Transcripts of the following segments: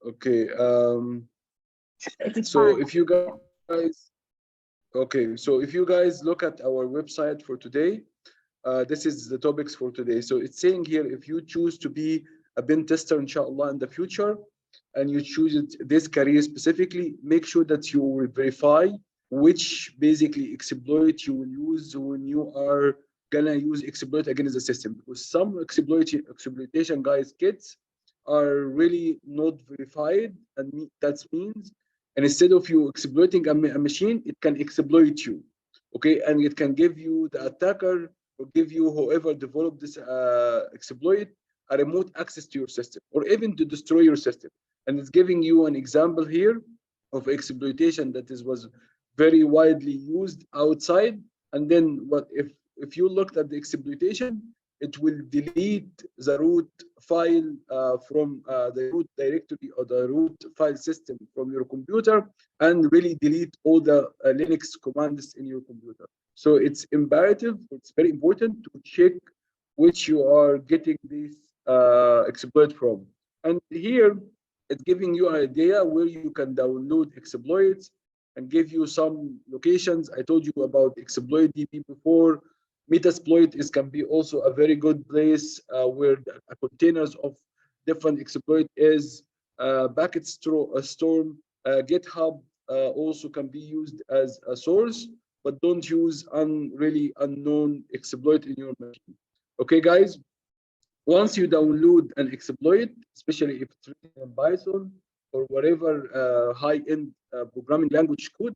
Okay. It is So fine. if you guys, okay, so if you guys look at our website for today, this is the topics for today. So it's saying here, if you choose to be a pen tester, inshallah, in the future, and you choose this career specifically, make sure that you will verify which basically exploit you will use when you are gonna use exploit against the system. Because some exploitation guys kits are really not verified, and that means, and instead of you exploiting a machine, it can exploit you, okay, and it can give you the attacker or give you whoever developed this exploit a remote access to your system or even to destroy your system. And it's giving you an example here of exploitation that was very widely used outside. And then what if you looked at the exploitation, it will delete the root file from the root directory or the root file system from your computer and really delete all the Linux commands in your computer. So it's imperative, it's very important to check which you are getting this exploit from. And here it's giving you an idea where you can download exploits and give you some locations. I told you about exploit DB before. Metasploit is can be also a very good place where the containers of different exploit is. Packet Storm, GitHub also can be used as a source, but don't use really unknown exploit in your machine. Okay, guys. Once you download an exploit, especially if it's written in Python or whatever high-end programming language code,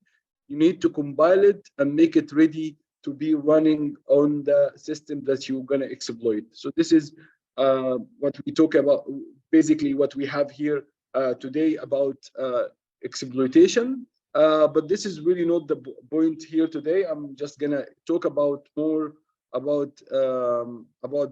you need to compile it and make it ready to be running on the system that you're going to exploit. So this is what we talk about, basically what we have here today about exploitation. But this is really not the point here today. I'm just going to talk about more about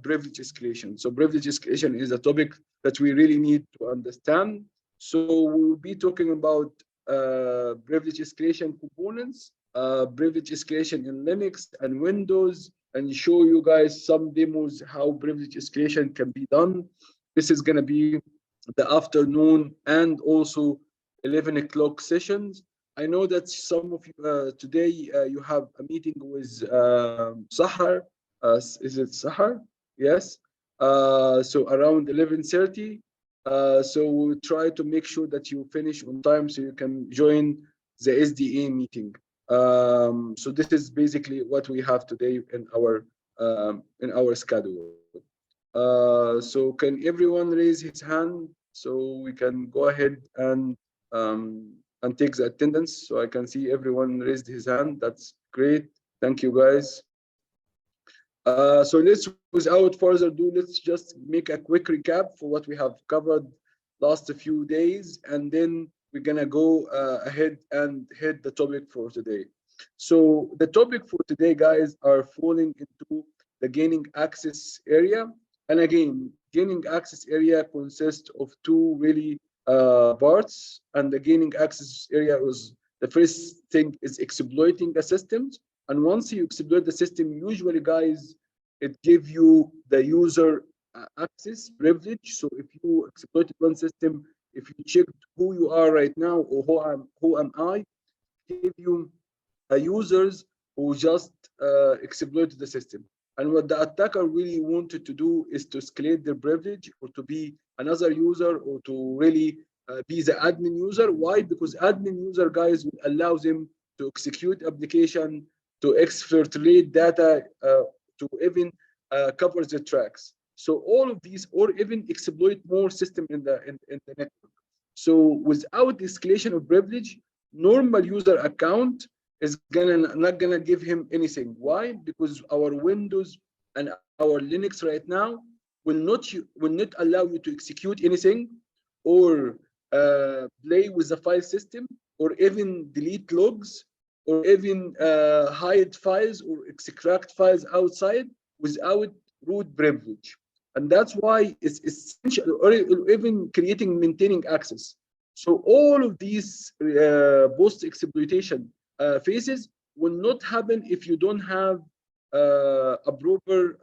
privilege escalation. So privilege escalation is a topic that we really need to understand. So we'll be talking about privilege escalation components, privilege escalation in Linux and Windows, and show you guys some demos how privilege escalation can be done. This is going to be the afternoon and also 11 o'clock sessions. I know that some of you today you have a meeting with Sahar. Is it Sahar? Yes. So around 11:30. So we'll try to make sure that you finish on time so you can join the SDA meeting. So this is basically what we have today in our schedule. So can everyone raise his hand so we can go ahead and take the attendance? So I can see everyone raised his hand. That's great. Thank you, guys. So let's, without further ado, let's just make a quick recap for what we have covered last few days, and then we're gonna go ahead and hit the topic for today. So the topic for today, guys, are falling into the gaining access area. And again, gaining access area consists of two really parts. And the gaining access area was the first thing is exploiting the systems. And once you exploit the system, usually, guys, it gives you the user access privilege. So if you exploited one system, if you checked who you are right now or who am I, give you users who just exploited the system. And what the attacker really wanted to do is to escalate their privilege or to be another user or to really be the admin user. Why? Because admin user, guys, will allow them to execute application, to exfiltrate data, to even cover the tracks. So all of these, or even exploit more system in the network. So without escalation of privilege, normal user account is not gonna give him anything. Why? Because our Windows and our Linux right now will not allow you to execute anything or play with the file system or even delete logs or even hide files or extract files outside without root privilege. And that's why it's essential, or even creating, maintaining access. So all of these post exploitation phases will not happen if you don't have a proper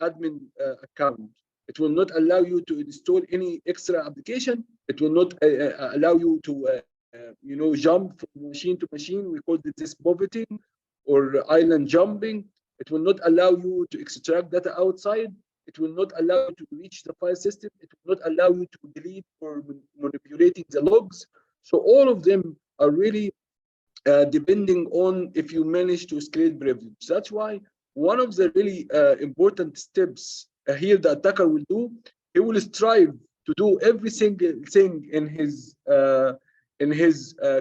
admin account. It will not allow you to install any extra application. It will not allow you to jump from machine to machine. We call this pivoting or island jumping. It will not allow you to extract data outside. It will not allow you to reach the file system. It will not allow you to delete or manipulating the logs. So all of them are really depending on if you manage to escalate privilege. That's why one of the really important steps here the attacker will do, he will strive to do every single thing in his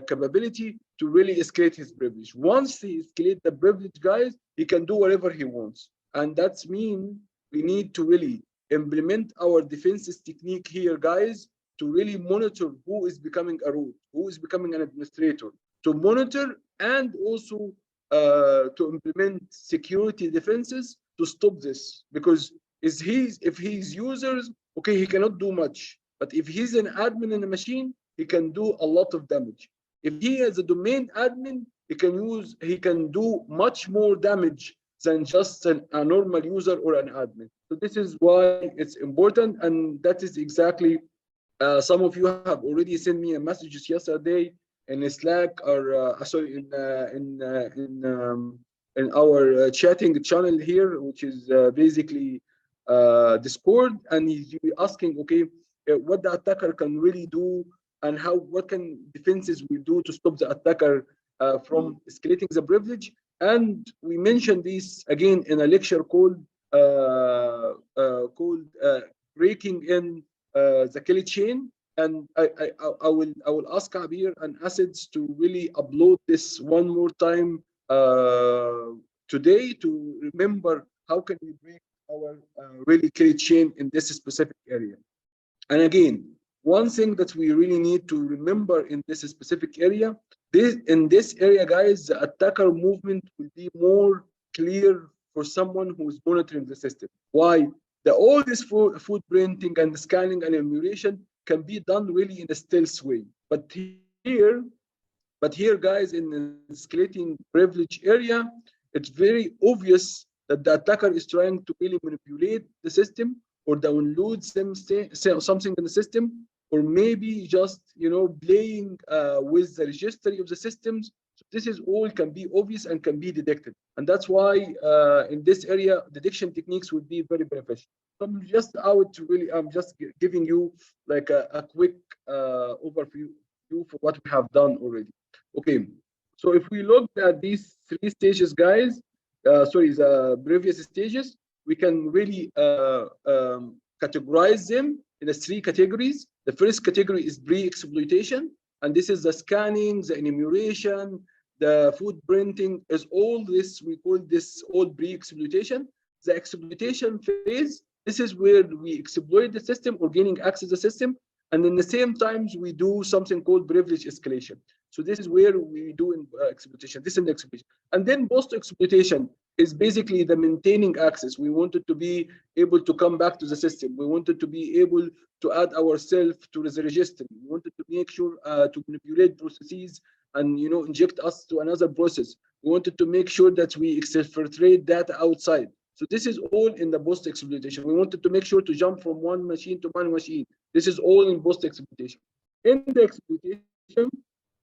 capability to really escalate his privilege. Once he escalates the privilege, guys, he can do whatever he wants. And that's mean we need to really implement our defenses technique here, guys, to really monitor who is becoming a root, who is becoming an administrator, to monitor and also to implement security defenses to stop this. Because if he's users, okay, he cannot do much. But if he's an admin in a machine, he can do a lot of damage. If he is a domain admin, he can do much more damage than just a normal user or an admin. So this is why it's important, and that is exactly some of you have already sent me a messages yesterday in Slack or sorry in our chatting channel here, which is basically Discord, and he's asking, okay, what the attacker can really do and what can defenses will do to stop the attacker from escalating the privilege. And we mentioned this again in a lecture called breaking in the kill chain. And I will ask Abir and Acids to really upload this one more time today to remember how can we break our really kill chain in this specific area. And again, one thing that we really need to remember in this specific area, in this area, guys, the attacker movement will be more clear for someone who is monitoring the system. Why? All this footprinting and scanning and emulation can be done really in a stealth way. But here, guys, in the escalating privilege area, it's very obvious that the attacker is trying to really manipulate the system or download something in the system, or maybe just playing with the registry of the systems. So this is all can be obvious and can be detected, and that's why in this area detection techniques would be very beneficial. So I'm just I'm just giving you like a quick overview for what we have done already. Okay, so if we look at these three stages, guys, the previous stages, we can really categorize them in three categories. The first category is pre-exploitation, and this is the scanning, the enumeration, the footprinting, is all this, we call this all pre-exploitation. The exploitation phase, this is where we exploit the system or gaining access to the system, and in the same times we do something called privilege escalation. So this is where we do exploitation. This is the exploitation. And then post-exploitation is basically the maintaining access. We wanted to be able to come back to the system. We wanted to be able to add ourselves to the registry. We wanted to make sure to manipulate processes and inject us to another process. We wanted to make sure that we exfiltrate data outside. So this is all in the post-exploitation. We wanted to make sure to jump from one machine to one machine. This is all in post-exploitation. In the exploitation,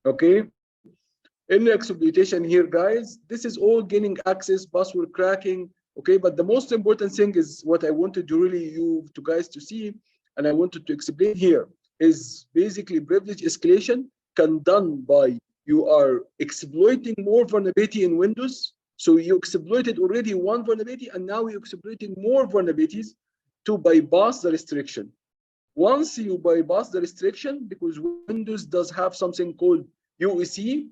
okay, in the exploitation here, guys, this is all gaining access, password cracking, okay? But the most important thing is what I wanted to really you guys to see, and I wanted to explain here, is basically privilege escalation can done by you are exploiting more vulnerability in Windows. So you exploited already one vulnerability, and now you're exploiting more vulnerabilities to bypass the restriction. Once you bypass the restriction, because Windows does have something called UAC,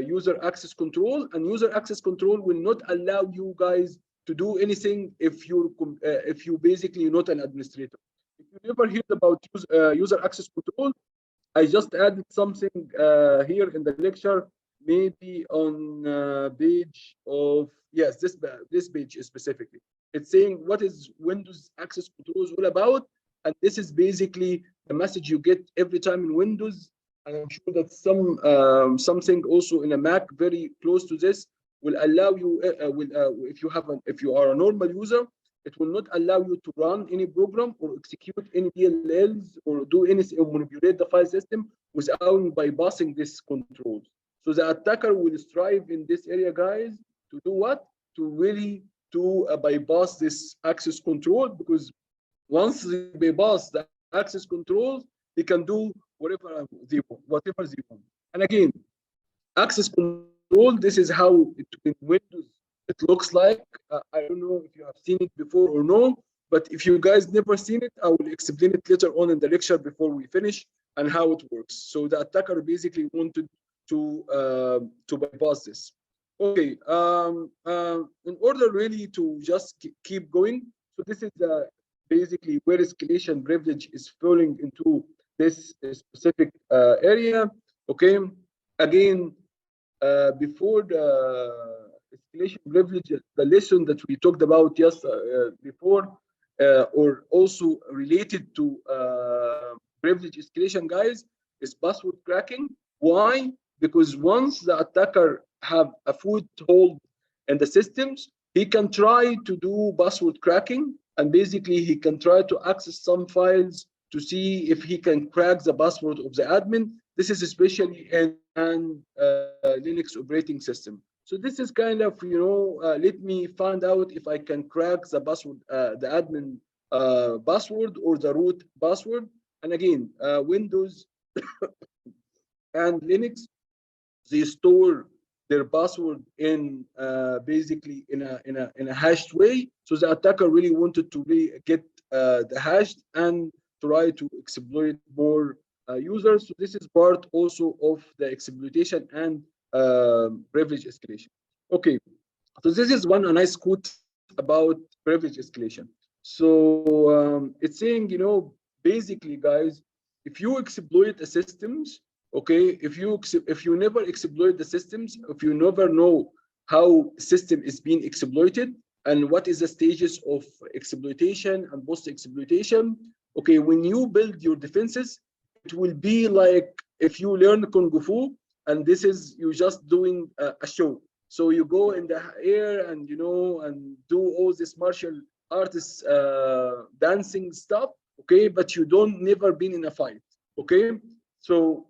user access control, and user access control will not allow you guys to do anything if you basically you're not an administrator. If you never heard about user access control, I just added something here in the lecture, maybe on page of, yes, this page specifically. It's saying what is Windows access controls all about, and this is basically the message you get every time in Windows. And I'm sure that something also in a Mac very close to this will allow you if you are a normal user, It will not allow you to run any program or execute any DLLs or do anything or manipulate the file system without bypassing this controls. So the attacker will strive in this area, guys, to do what? To really to bypass this access control, because once they bypass the access controls, they can do whatever they want. And again, access control, this is how it in Windows it looks like. I don't know if you have seen it before or no, but if you guys never seen it, I will explain it later on in the lecture before we finish and how it works. So the attacker basically wanted to bypass this. Okay, in order really to just keep going, so this is basically where escalation privilege is falling into this specific area. Okay, again, before the escalation privilege, the lesson that we talked about just before, or also related to privilege escalation, guys, is password cracking. Why? Because once the attacker have a foothold in the systems, he can try to do password cracking, and basically he can try to access some files to see if he can crack the password of the admin. This is especially in Linux operating system. So this is kind of, let me find out if I can crack the password, the admin password or the root password. And again, Windows and Linux, they store their password in basically in a hashed way. So the attacker really wanted to really get the hashed and try to exploit more users. So this is part also of the exploitation and privilege escalation. Okay, so this is a nice quote about privilege escalation. So it's saying, basically, guys, if you exploit the systems, okay, if you never exploit the systems, if you never know how system is being exploited and what is the stages of exploitation and post exploitation, okay, when you build your defenses, it will be like if you learn kung fu and this is you just doing a show. So you go in the air and and do all this martial artists dancing stuff, okay, but you don't never been in a fight, okay. So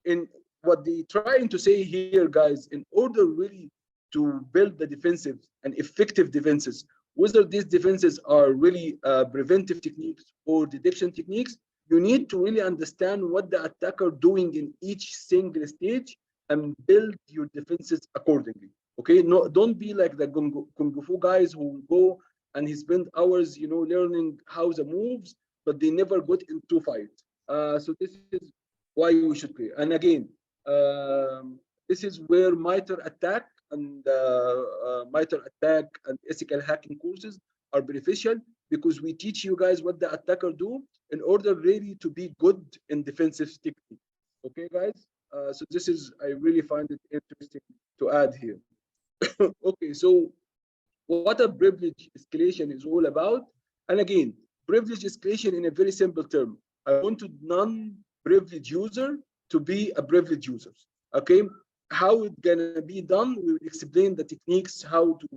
in what they trying to say here, guys, in order really to build the defensive and effective defenses, whether these defenses are really preventive techniques or detection techniques, you need to really understand what the attacker doing in each single stage and build your defenses accordingly. Okay, no, don't be like the kung fu guys who go and he spend hours, learning how the moves, but they never got into fight. So this is why we should play. And again, this is where MITRE attack and ethical hacking courses are beneficial, because we teach you guys what the attacker do in order really to be good in defensive technique. Okay, guys. So this is, I really find it interesting to add here. Okay, so what a privilege escalation is all about. And again, privilege escalation in a very simple term. I want a non-privileged user to be a privileged user. Okay, how it's gonna be done? We will explain the techniques how to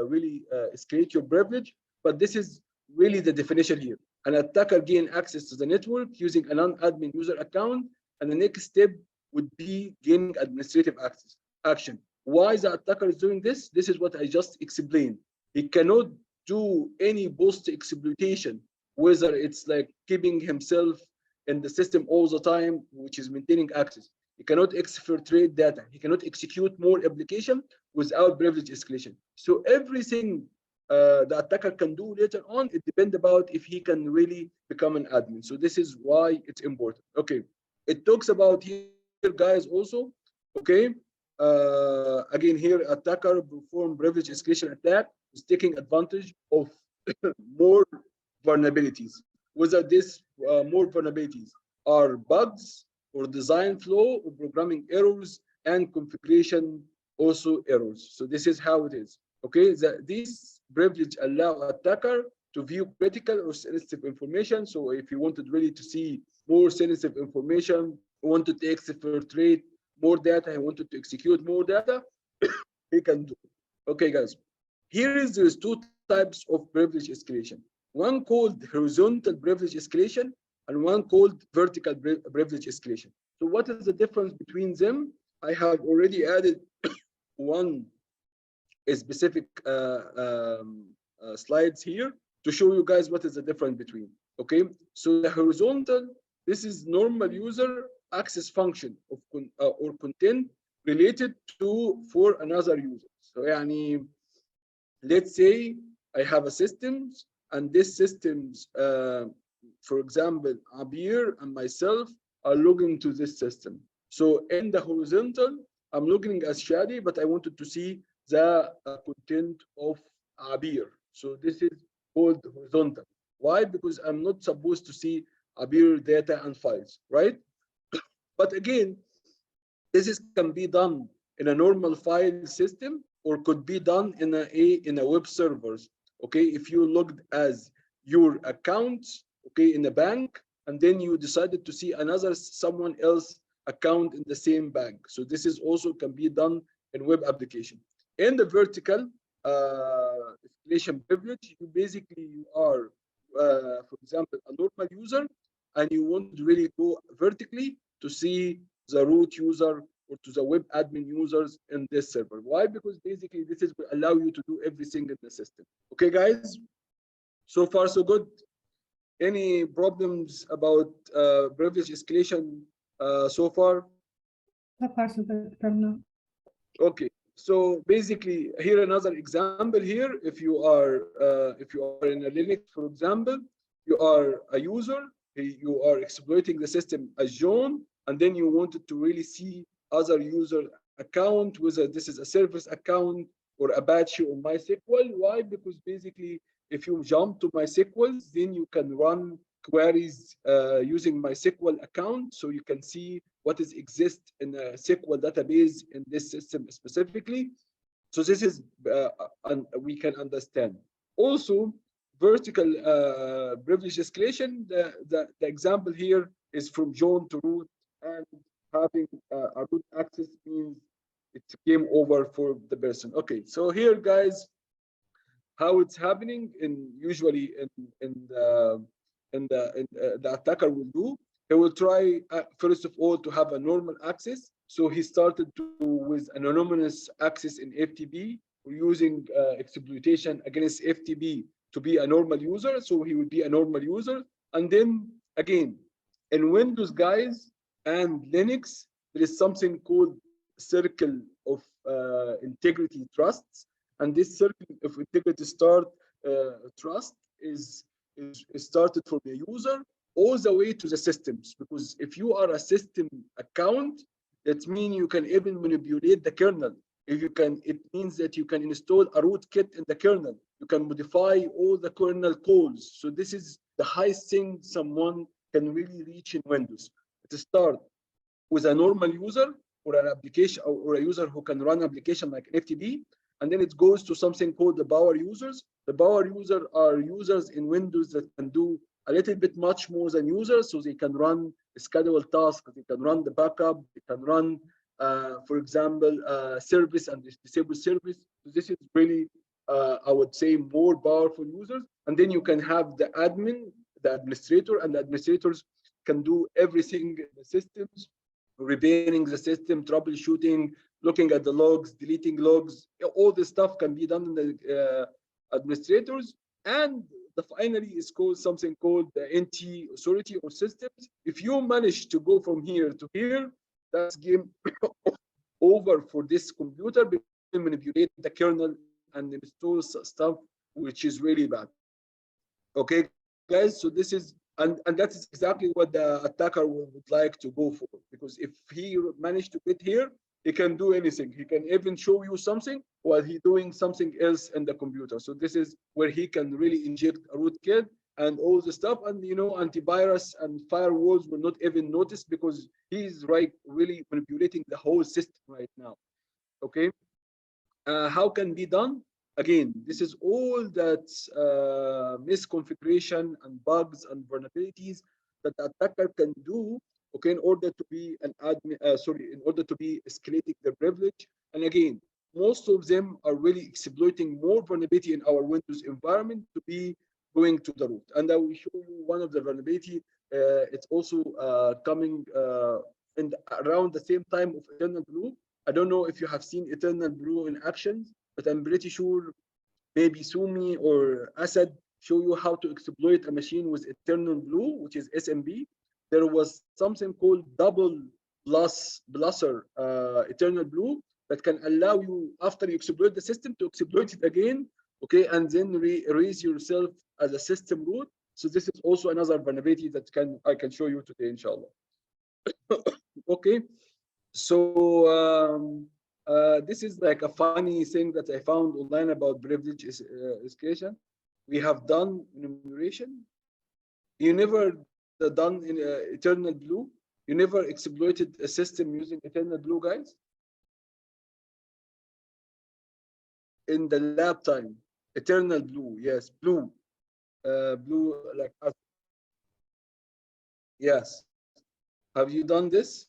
really escalate your privilege. But this is really the definition here. An attacker gain access to the network using a non-admin user account, and the next step would be gaining administrative access action. Why the attacker is doing this? This is what I just explained. He cannot do any post exploitation, whether it's like keeping himself in the system all the time, which is maintaining access. He cannot exfiltrate data. He cannot execute more application without privilege escalation. So everything the attacker can do later on, it depends about if he can really become an admin. So this is why it's important. Okay, it talks about here, guys, also. Okay, again here, attacker perform privilege escalation attack is taking advantage of more vulnerabilities. Whether these more vulnerabilities are bugs or design flaw or programming errors and configuration also errors. So this is how it is. Okay, these privilege allow attacker to view critical or sensitive information. So if you wanted really to see more sensitive information, wanted to exfiltrate more data, he wanted to execute more data, he can do. Okay, guys. Here is there's two types of privilege escalation. One called horizontal privilege escalation and one called vertical privilege escalation. So what is the difference between them? I have already added one specific slides here to show you guys what is the difference between. Okay, so the horizontal, this is normal user access function of or content related to for another user. So يعني, let's say I have a system and this systems, for example, Abir and myself are logging to this system. So in the horizontal, I'm logging as Shadi, but I wanted to see the content of Abir. So this is called horizontal. Why? Because I'm not supposed to see Abir data and files, right? But again, this can be done in a normal file system or could be done in a web servers. Okay, if you logged as your account, okay, in a bank, and then you decided to see another someone else account in the same bank. So this is also can be done in web application. In the vertical escalation privilege, you basically you are, for example, a normal user, and you want to really go vertically to see the root user or to the web admin users in this server. Why? Because basically this is will allow you to do everything in the system. Okay, guys. So far, so good. Any problems about privilege escalation so far? So far, so good, Prabna. Okay. So basically, here another example here. If you are in a Linux, for example, you are a user. You are exploiting the system as John, and then you wanted to really see other user account, whether this is a service account or Apache or MySQL. Why? Because basically, if you jump to MySQL, then you can run queries using MySQL account, so you can see what is exist in a SQL database in this system specifically. So this is we can understand. Also, vertical privilege escalation. The example here is from John to root, and having a root access means it came over for the person. Okay, so here, guys, how it's happening in usually the attacker will do. He will try first of all to have a normal access. So he started with an anonymous access in FTP, using exploitation against FTP to be a normal user. So he would be a normal user, and then again in Windows, guys, and Linux, there is something called circle of integrity trusts, and this circle of integrity trust is started from the user all the way to the systems. Because if you are a system account, that means you can even manipulate the kernel. If you can, it means that you can install a rootkit in the kernel. You can modify all the kernel calls. So this is the highest thing someone can really reach in Windows. To start with a normal user or an application or a user who can run application like FTP, and then it goes to something called the power users. The power users are users in Windows that can do a little bit much more than users, so they can run schedule tasks, they can run the backup, they can run, for example, service and disable service. So this is really, I would say, more powerful users. And then you can have the admin, the administrator, and the administrators can do everything in the systems, repairing the system, troubleshooting, looking at the logs, deleting logs. All this stuff can be done in the administrators. And the finally is called something called the NT authority or systems. If you manage to go from here to here, that's game over for this computer, because you manipulate the kernel and install stuff which is really bad. Okay, guys, so this is, and that is exactly what the attacker would like to go for, because if he managed to get here, he can do anything. He can even show you something while he's doing something else in the computer. So this is where he can really inject a rootkit and all the stuff, and antivirus and firewalls will not even notice, because he's really manipulating the whole system right now. Okay, how can be done? Again, this is all that misconfiguration and bugs and vulnerabilities that the attacker can do, okay, in order to be an admin, in order to be escalating the privilege. And again, most of them are really exploiting more vulnerability in our Windows environment to be going to the root. And I will show you one of the vulnerability. It's also coming in around the same time of Eternal Blue. I don't know if you have seen Eternal Blue in action, but I'm pretty sure maybe Sumi or Asad show you how to exploit a machine with Eternal Blue, which is SMB. There was something called double blusser Eternal Blue that can allow you, after you exploit the system, to exploit it again, okay, and then raise yourself as a system root. So this is also another vulnerability that I can show you today, inshallah. Okay, so this is like a funny thing that I found online about privilege escalation. We have done enumeration. You never done in Eternal Blue. You never exploited a system using Eternal Blue, guys. In the lab time, Eternal Blue, yes, blue, blue like us. Yes. Have you done this?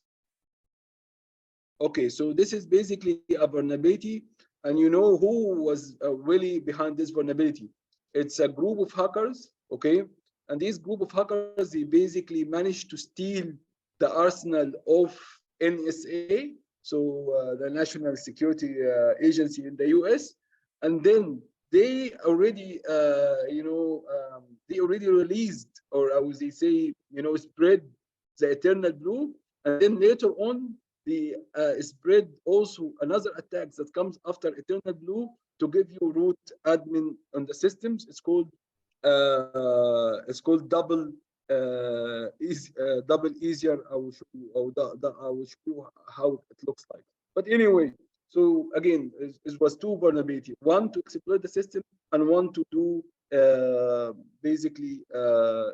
Okay, so this is basically a vulnerability, and you know who was really behind this vulnerability? It's a group of hackers, okay? And this group of hackers, they basically managed to steal the arsenal of NSA, so the National Security Agency in the US, and then they already, they already released, or I would say, spread the Eternal Blue, and then later on, they spread also another attack that comes after Eternal Blue to give you root admin on the systems. It's called double easier. I will show you. I will show you how it looks like. But anyway, so again, it was two vulnerability: one to exploit the system, and one to do basically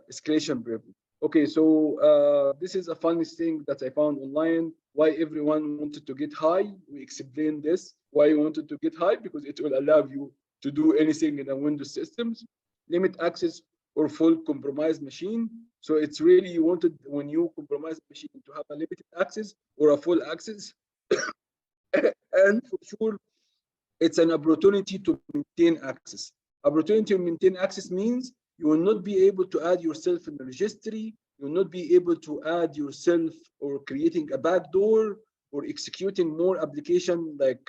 escalation privilege. Okay, so this is a funny thing that I found online. Why everyone wanted to get high? We explained this. Why you wanted to get high? Because it will allow you to do anything in a Windows systems, limit access or full compromised machine. So it's really you wanted when you compromise a machine to have a limited access or a full access. And for sure, it's an opportunity to maintain access. Opportunity to maintain access means you will not be able to add yourself in the registry. You will not be able to add yourself or creating a backdoor or executing more application like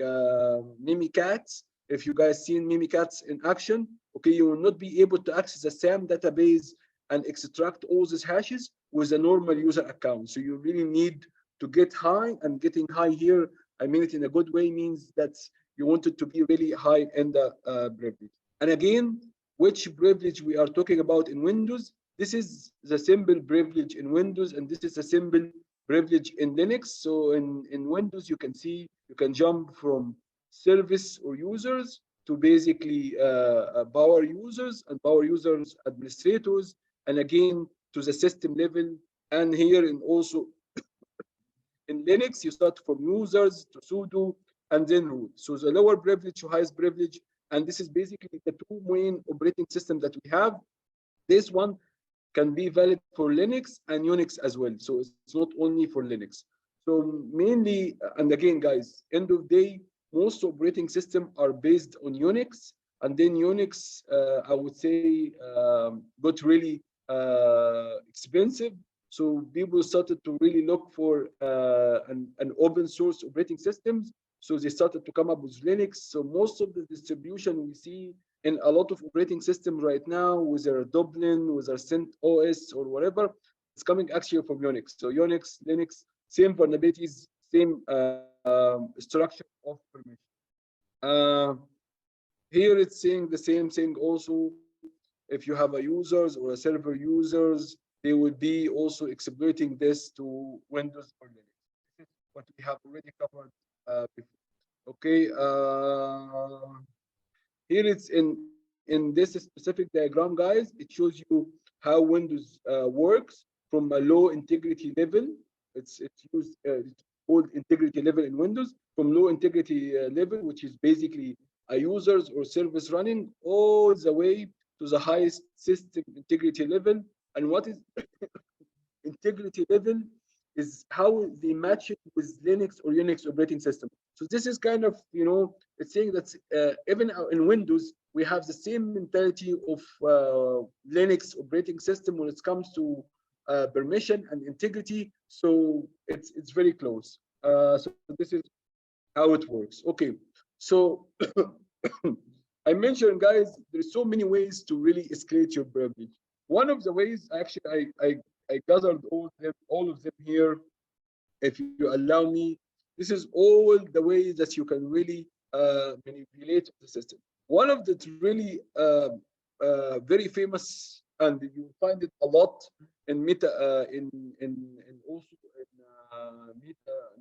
Mimikatz. If you guys seen Mimikatz in action, okay, you will not be able to access the SAM database and extract all these hashes with a normal user account. So you really need to get high, and getting high here, I mean it in a good way, means that you want it to be really high in the privilege. And again, which privilege we are talking about in Windows? This is the simple privilege in Windows, and this is a simple privilege in Linux. So in Windows, you can see, you can jump from service or users to basically power users and power users administrators, and again to the system level. And here in also in Linux, you start from users to sudo and then root. So the lower privilege to highest privilege, and this is basically the two main operating systems that we have. This one can be valid for Linux and Unix as well. So it's not only for Linux. So mainly, and again, guys, end of day, most operating systems are based on Unix, and then Unix, I would say, got really expensive. So people started to really look for an open source operating systems. So they started to come up with Linux. So most of the distribution we see in a lot of operating systems right now, whether Dublin, whether CentOS or whatever, it's coming actually from Unix. So Unix, Linux, same vulnerabilities, same structure of permission. Here it's saying the same thing also. If you have a users or a server users, they will be also exploiting this to Windows or Linux. This is what we have already covered before. Okay. Here it's in this specific diagram, guys. It shows you how Windows works from a low integrity level. It's used it's called integrity level in Windows, from low integrity level, which is basically a users or service running, all the way to the highest system integrity level. And what is integrity level? is how they match it with Linux or Unix operating system. So this is kind of, it's saying that even in Windows, we have the same mentality of Linux operating system when it comes to permission and integrity. So it's very close. So this is how it works. Okay, so I mentioned, guys, there's so many ways to really escalate your privilege. One of the ways, actually, I gathered all of them here. If you allow me, this is all the ways that you can really manipulate the system. One of the really very famous, and you find it a lot in in also in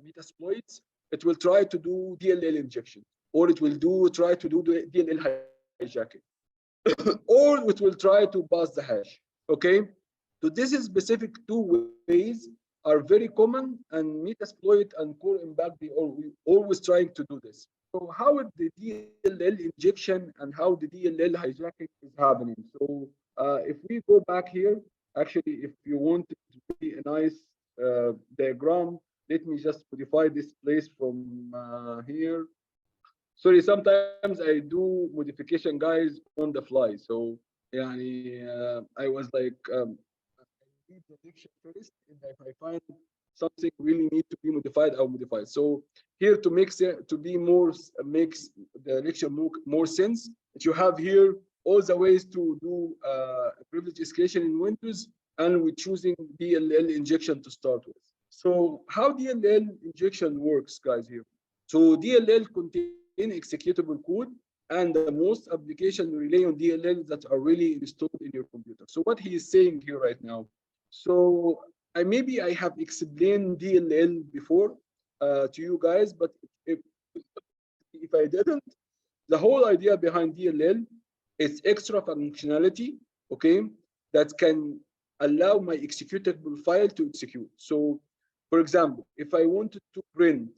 metasploits. It will try to do DLL injection, or it will try to do the DLL hijacking, or it will try to pass the hash. Okay, so this is specific two ways are very common, and Metasploit and Core Impact, they always trying to do this. So how the DLL injection and how the DLL hijacking is happening. So if we go back here, actually, if you want it to be a nice diagram, let me just modify this place from here. Sorry, sometimes I do modification, guys, on the fly. So I was like, I read the lecture first, and if I find something really need to be modified, I'll modify it. So here to make to be more makes the lecture more sense. That you have here all the ways to do privilege escalation in Windows, and we're choosing DLL injection to start with. So how DLL injection works, guys, here. So DLL contains executable code, and the most applications rely on DLL that are really installed in your computer. So what he is saying here right now. So maybe I have explained DLL before to you guys, but if I didn't, the whole idea behind DLL is extra functionality, okay, that can allow my executable file to execute. So, for example, if I wanted to print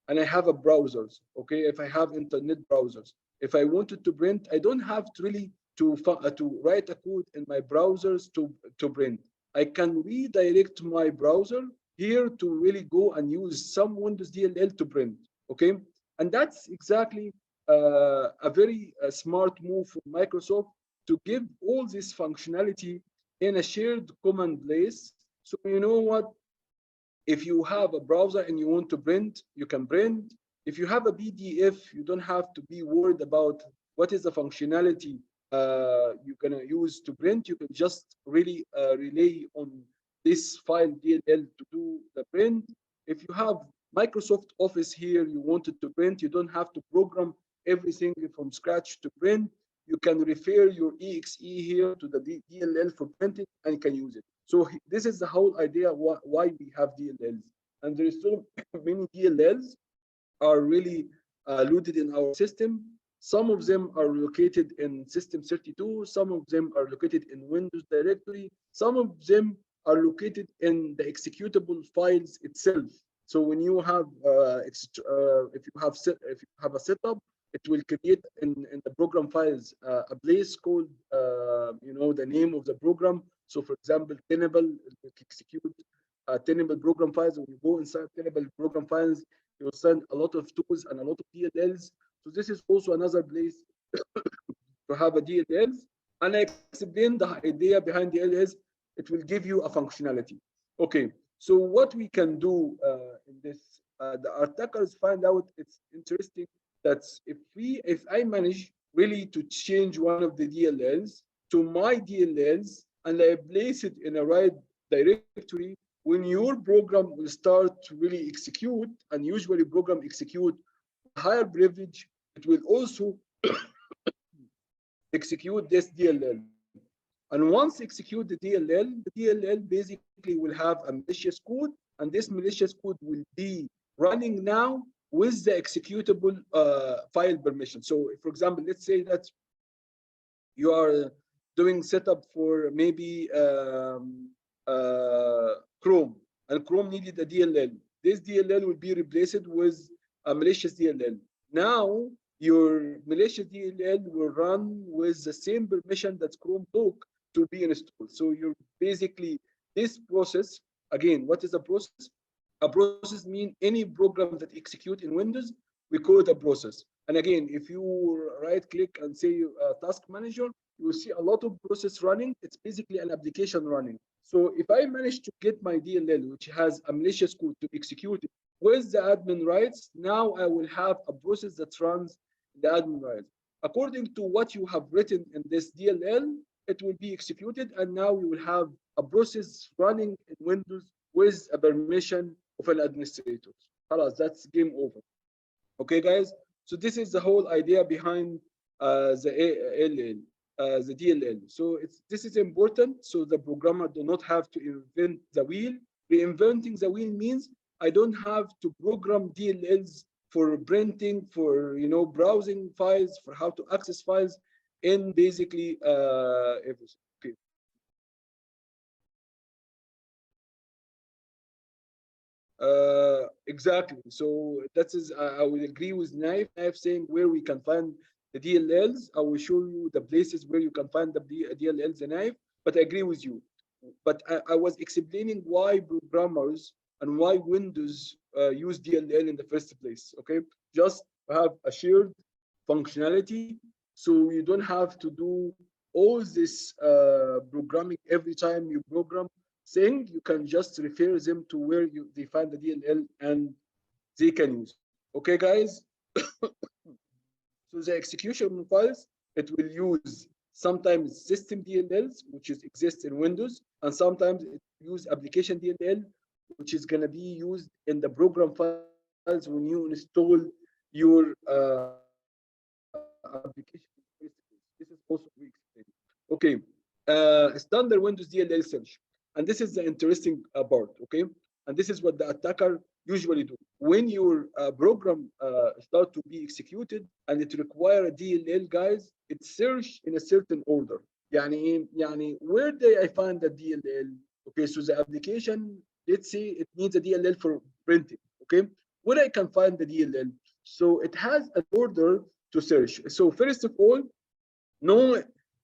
and I have a browsers, okay, if I have internet browsers, if I wanted to print, I don't have to really to write a code in my browsers to print. I can redirect my browser here to really go and use some Windows DLL to print, okay? And that's exactly a very smart move from Microsoft to give all this functionality in a shared common place. So you know what? If you have a browser and you want to print, you can print. If you have a PDF, you don't have to be worried about what is the functionality you're gonna use to print. You can just really rely on this file DLL to do the print. If you have Microsoft Office here, you wanted to print, you don't have to program everything from scratch to print. You can refer your exe here to the DLL for printing and you can use it. So this is the whole idea why we have DLLs. And there is so many DLLs are really loaded in our system. Some of them are located in System 32. Some of them are located in Windows directory. Some of them are located in the executable files itself. So when you have, if you have a setup, it will create in the program files a place called, the name of the program. So for example, Tenable, execute Tenable program files. When you go inside Tenable program files, you will send a lot of tools and a lot of DLLs. So this is also another place to have a DLLs. And I explained the idea behind DLLs. It will give you a functionality. Okay, so what we can do in this, the attackers find out it's interesting that if I manage really to change one of the DLLs to my DLLs and I place it in a right directory, when your program will start to really execute, and usually program execute higher privilege, it will also execute this DLL. And once execute the DLL basically will have a malicious code, and this malicious code will be running now with the executable file permission. So, for example, let's say that you are doing setup for maybe Chrome, and Chrome needed a DLL. This DLL will be replaced with a malicious DLL. Now, your malicious DLL will run with the same permission that Chrome took to be installed. So you're basically, this process, again, what is the process? A process means any program that execute in Windows, we call it a process. And again, if you right click and say task manager, you will see a lot of process running. It's basically an application running. So if I manage to get my DLL, which has a malicious code to execute it with the admin rights, now I will have a process that runs the admin rights. According to what you have written in this DLL, it will be executed, and now you will have a process running in Windows with a permission of an administrator. That's game over. Okay, guys. So this is the whole idea behind the ALL, the DLL. So this is important. So the programmer do not have to invent the wheel. Reinventing the wheel means I don't have to program DLLs for printing, for browsing files, for how to access files, in basically everything. Okay. Exactly. So that is, I will agree with Naif saying where we can find the DLLs. I will show you the places where you can find the DLLs and Naif, but I agree with you. But I was explaining why programmers and why Windows use DLL in the first place. Okay, just have a shared functionality, so you don't have to do all this programming every time you program thing. You can just refer them to where they find the DLL and they can use. Okay, guys. So the execution files, it will use sometimes system DLLs, which is exist in Windows, and sometimes it use application DLL, which is going to be used in the program files when you install your application. This is also we explain. Okay, standard Windows DLL search, and this is the interesting part. Okay, and this is what the attacker usually do when your program start to be executed and it require a DLL, guys. It search in a certain order. يعني where do I find the DLL? Okay, so the application, let's say it needs a DLL for printing. Okay, where I can find the DLL? So it has an order to search. So first of all, no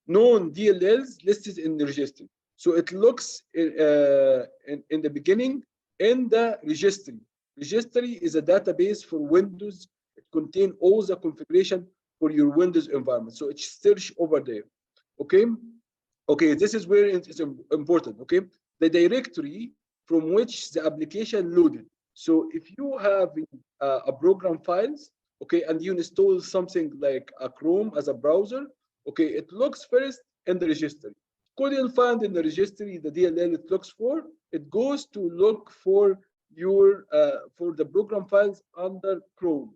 known DLLs listed in the registry. So it looks in the beginning in the registry. Registry is a database for Windows. It contains all the configuration for your Windows environment. So it's search over there. Okay. Okay, this is where it is important. Okay, the directory from which the application loaded. So if you have a program files, okay, and you install something like a Chrome as a browser, okay, it looks first in the registry. Couldn't find in the registry the DLL it looks for, it goes to look for your for the program files under Chrome.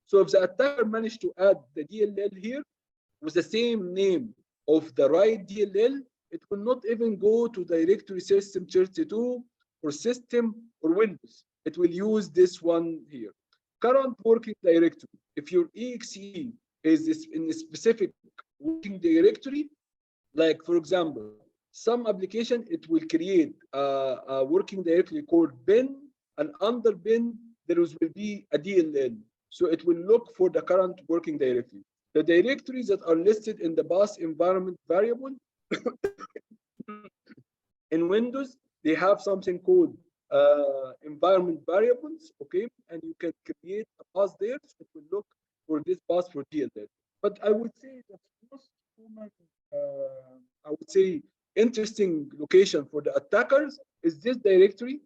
So if the attacker managed to add the DLL here with the same name of the right DLL, it will not even go to directory system 32 or system or Windows. It will use this one here. Current working directory. If your exe is in a specific working directory, like for example, some application, it will create a working directory called bin, and under bin, there will be a DLL. So it will look for the current working directory. The directories that are listed in the bus environment variable in Windows, they have something called environment variables, okay? And you can create a bus there, so it will look for this bus for DLL. But I would say that most common, I would say, interesting location for the attackers is this directory,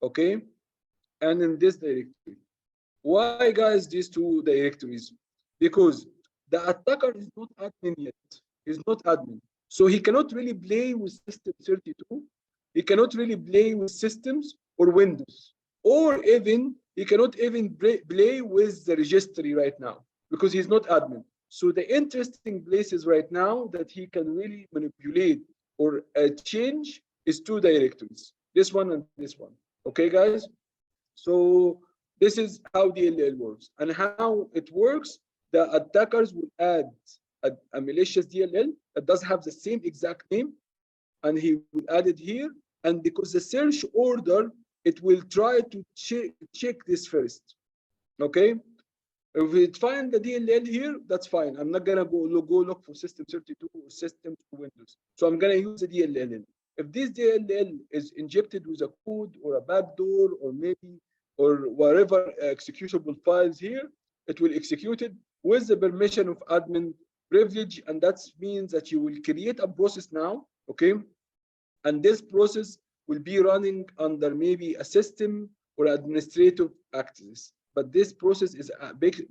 okay? And in this directory. Why, guys, these two directories? Because the attacker is not admin yet. He's not admin. So he cannot really play with system 32. He cannot really play with systems or Windows. Or even, he cannot even play with the registry right now because he's not admin. So the interesting places right now that he can really manipulate or change is two directories. This one and this one. Okay, guys? So this is how DLL works. And how it works, the attackers will add a malicious DLL that does have the same exact name, and he will add it here. And because the search order, it will try to check this first. Okay? If it find the DLL here, that's fine. I'm not gonna go look for system 32 or system Windows. So I'm gonna use the DLL. If this DLL is injected with a code or a backdoor or maybe or whatever executable files here, it will execute it with the permission of admin privilege, and that means that you will create a process now, okay? And this process will be running under maybe a system or administrative access. But this process is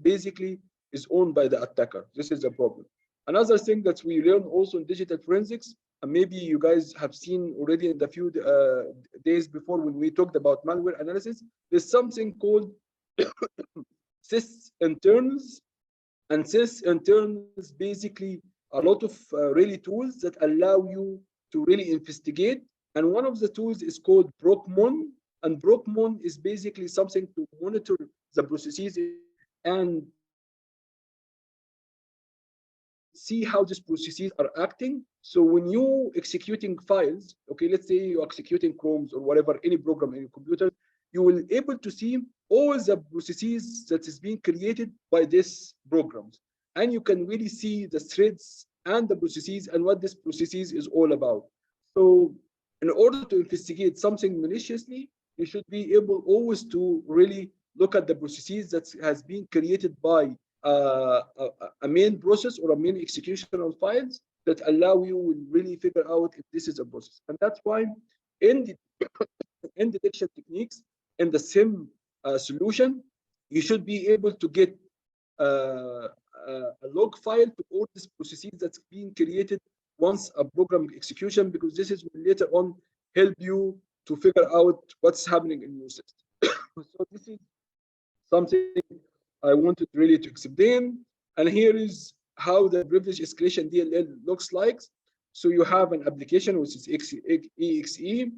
basically is owned by the attacker. This is a problem. Another thing that we learn also in digital forensics, and maybe you guys have seen already in the few days before when we talked about malware analysis, there's something called sys internals. And sys internals basically a lot of really tools that allow you to really investigate. And one of the tools is called Procmon. And Procmon is basically something to monitor the processes and see how these processes are acting. So when you executing files, okay, let's say you're executing Chromes or whatever, any program in your computer, you will able to see all the processes that is being created by these programs. And you can really see the threads and the processes and what this processes is all about. So in order to investigate something maliciously, you should be able always to really look at the processes that has been created by a main process or a main executional files that allow you really figure out if this is a process. And that's why in the in detection techniques in the SIM solution, you should be able to get a log file to all these processes that's being created once a program execution, because this is will later on help you to figure out what's happening in your system. So this is something I wanted really to explain. And here is how the privilege escalation DLL looks like. So you have an application which is EXE.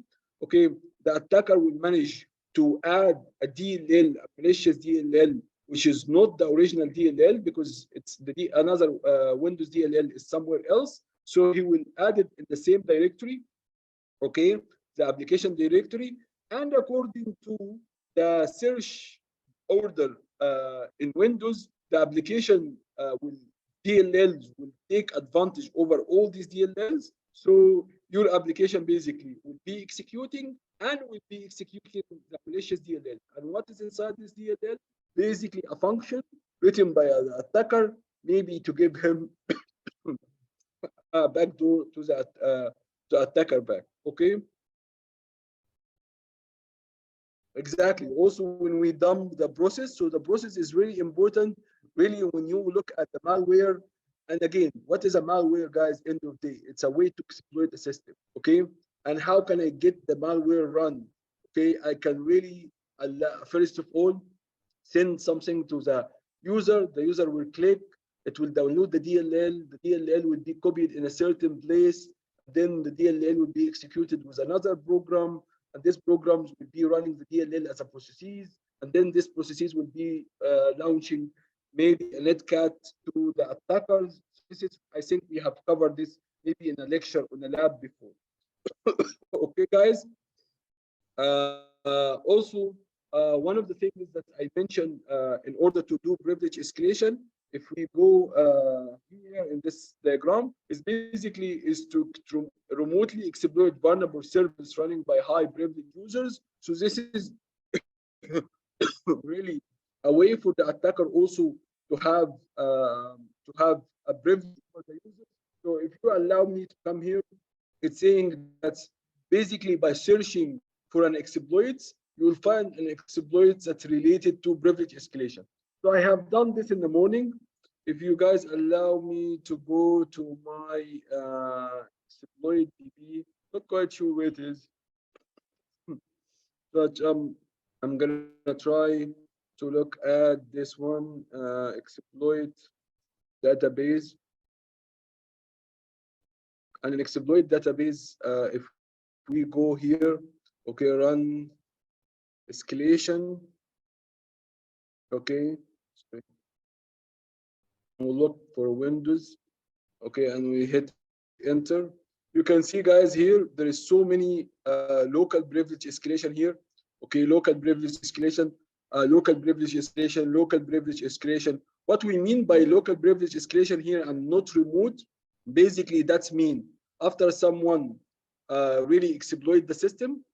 Okay, the attacker will manage to add a DLL, a malicious DLL, which is not the original DLL because it's another Windows DLL is somewhere else. So he will add it in the same directory, okay, the application directory, and according to the search order in Windows, the application DLLs will take advantage over all these DLLs. So your application basically will be executing and will be executing the malicious DLL. And what is inside this DLL? Basically a function written by an attacker, maybe to give him a backdoor to the attacker back. Okay. Exactly. Also, when we dump the process, so the process is really important. Really, when you look at the malware, and again, what is a malware, guys? End of day, it's a way to exploit the system. Okay, and how can I get the malware run? Okay, I can really first of all send something to the user. The user will click. It will download the DLL. The DLL will be copied in a certain place. Then the DLL will be executed with another program. And these programs will be running the DLL as a processes, and then these processes will be launching maybe a netcat to the attackers. This is, I think we have covered this maybe in a lecture on a lab before. Okay, guys. Also, one of the things that I mentioned in order to do privilege escalation, if we go here in this diagram, is basically is to remotely exploit vulnerable servers running by high privilege users. So this is really a way for the attacker also to have a privilege for the user. So if you allow me to come here, it's saying that basically by searching for an exploit, you will find an exploit that's related to privilege escalation. So I have done this in the morning. If you guys allow me to go to my exploit DB, not quite sure where it is, but I'm gonna try to look at this one, exploit database. And an exploit database, if we go here, okay, run escalation, okay, we'll look for Windows, okay, and we hit enter. You can see, guys, here there is so many local privilege escalation here, okay, local privilege escalation, local privilege escalation, local privilege escalation. What we mean by local privilege escalation here and not remote, basically that's mean after someone really exploit the system,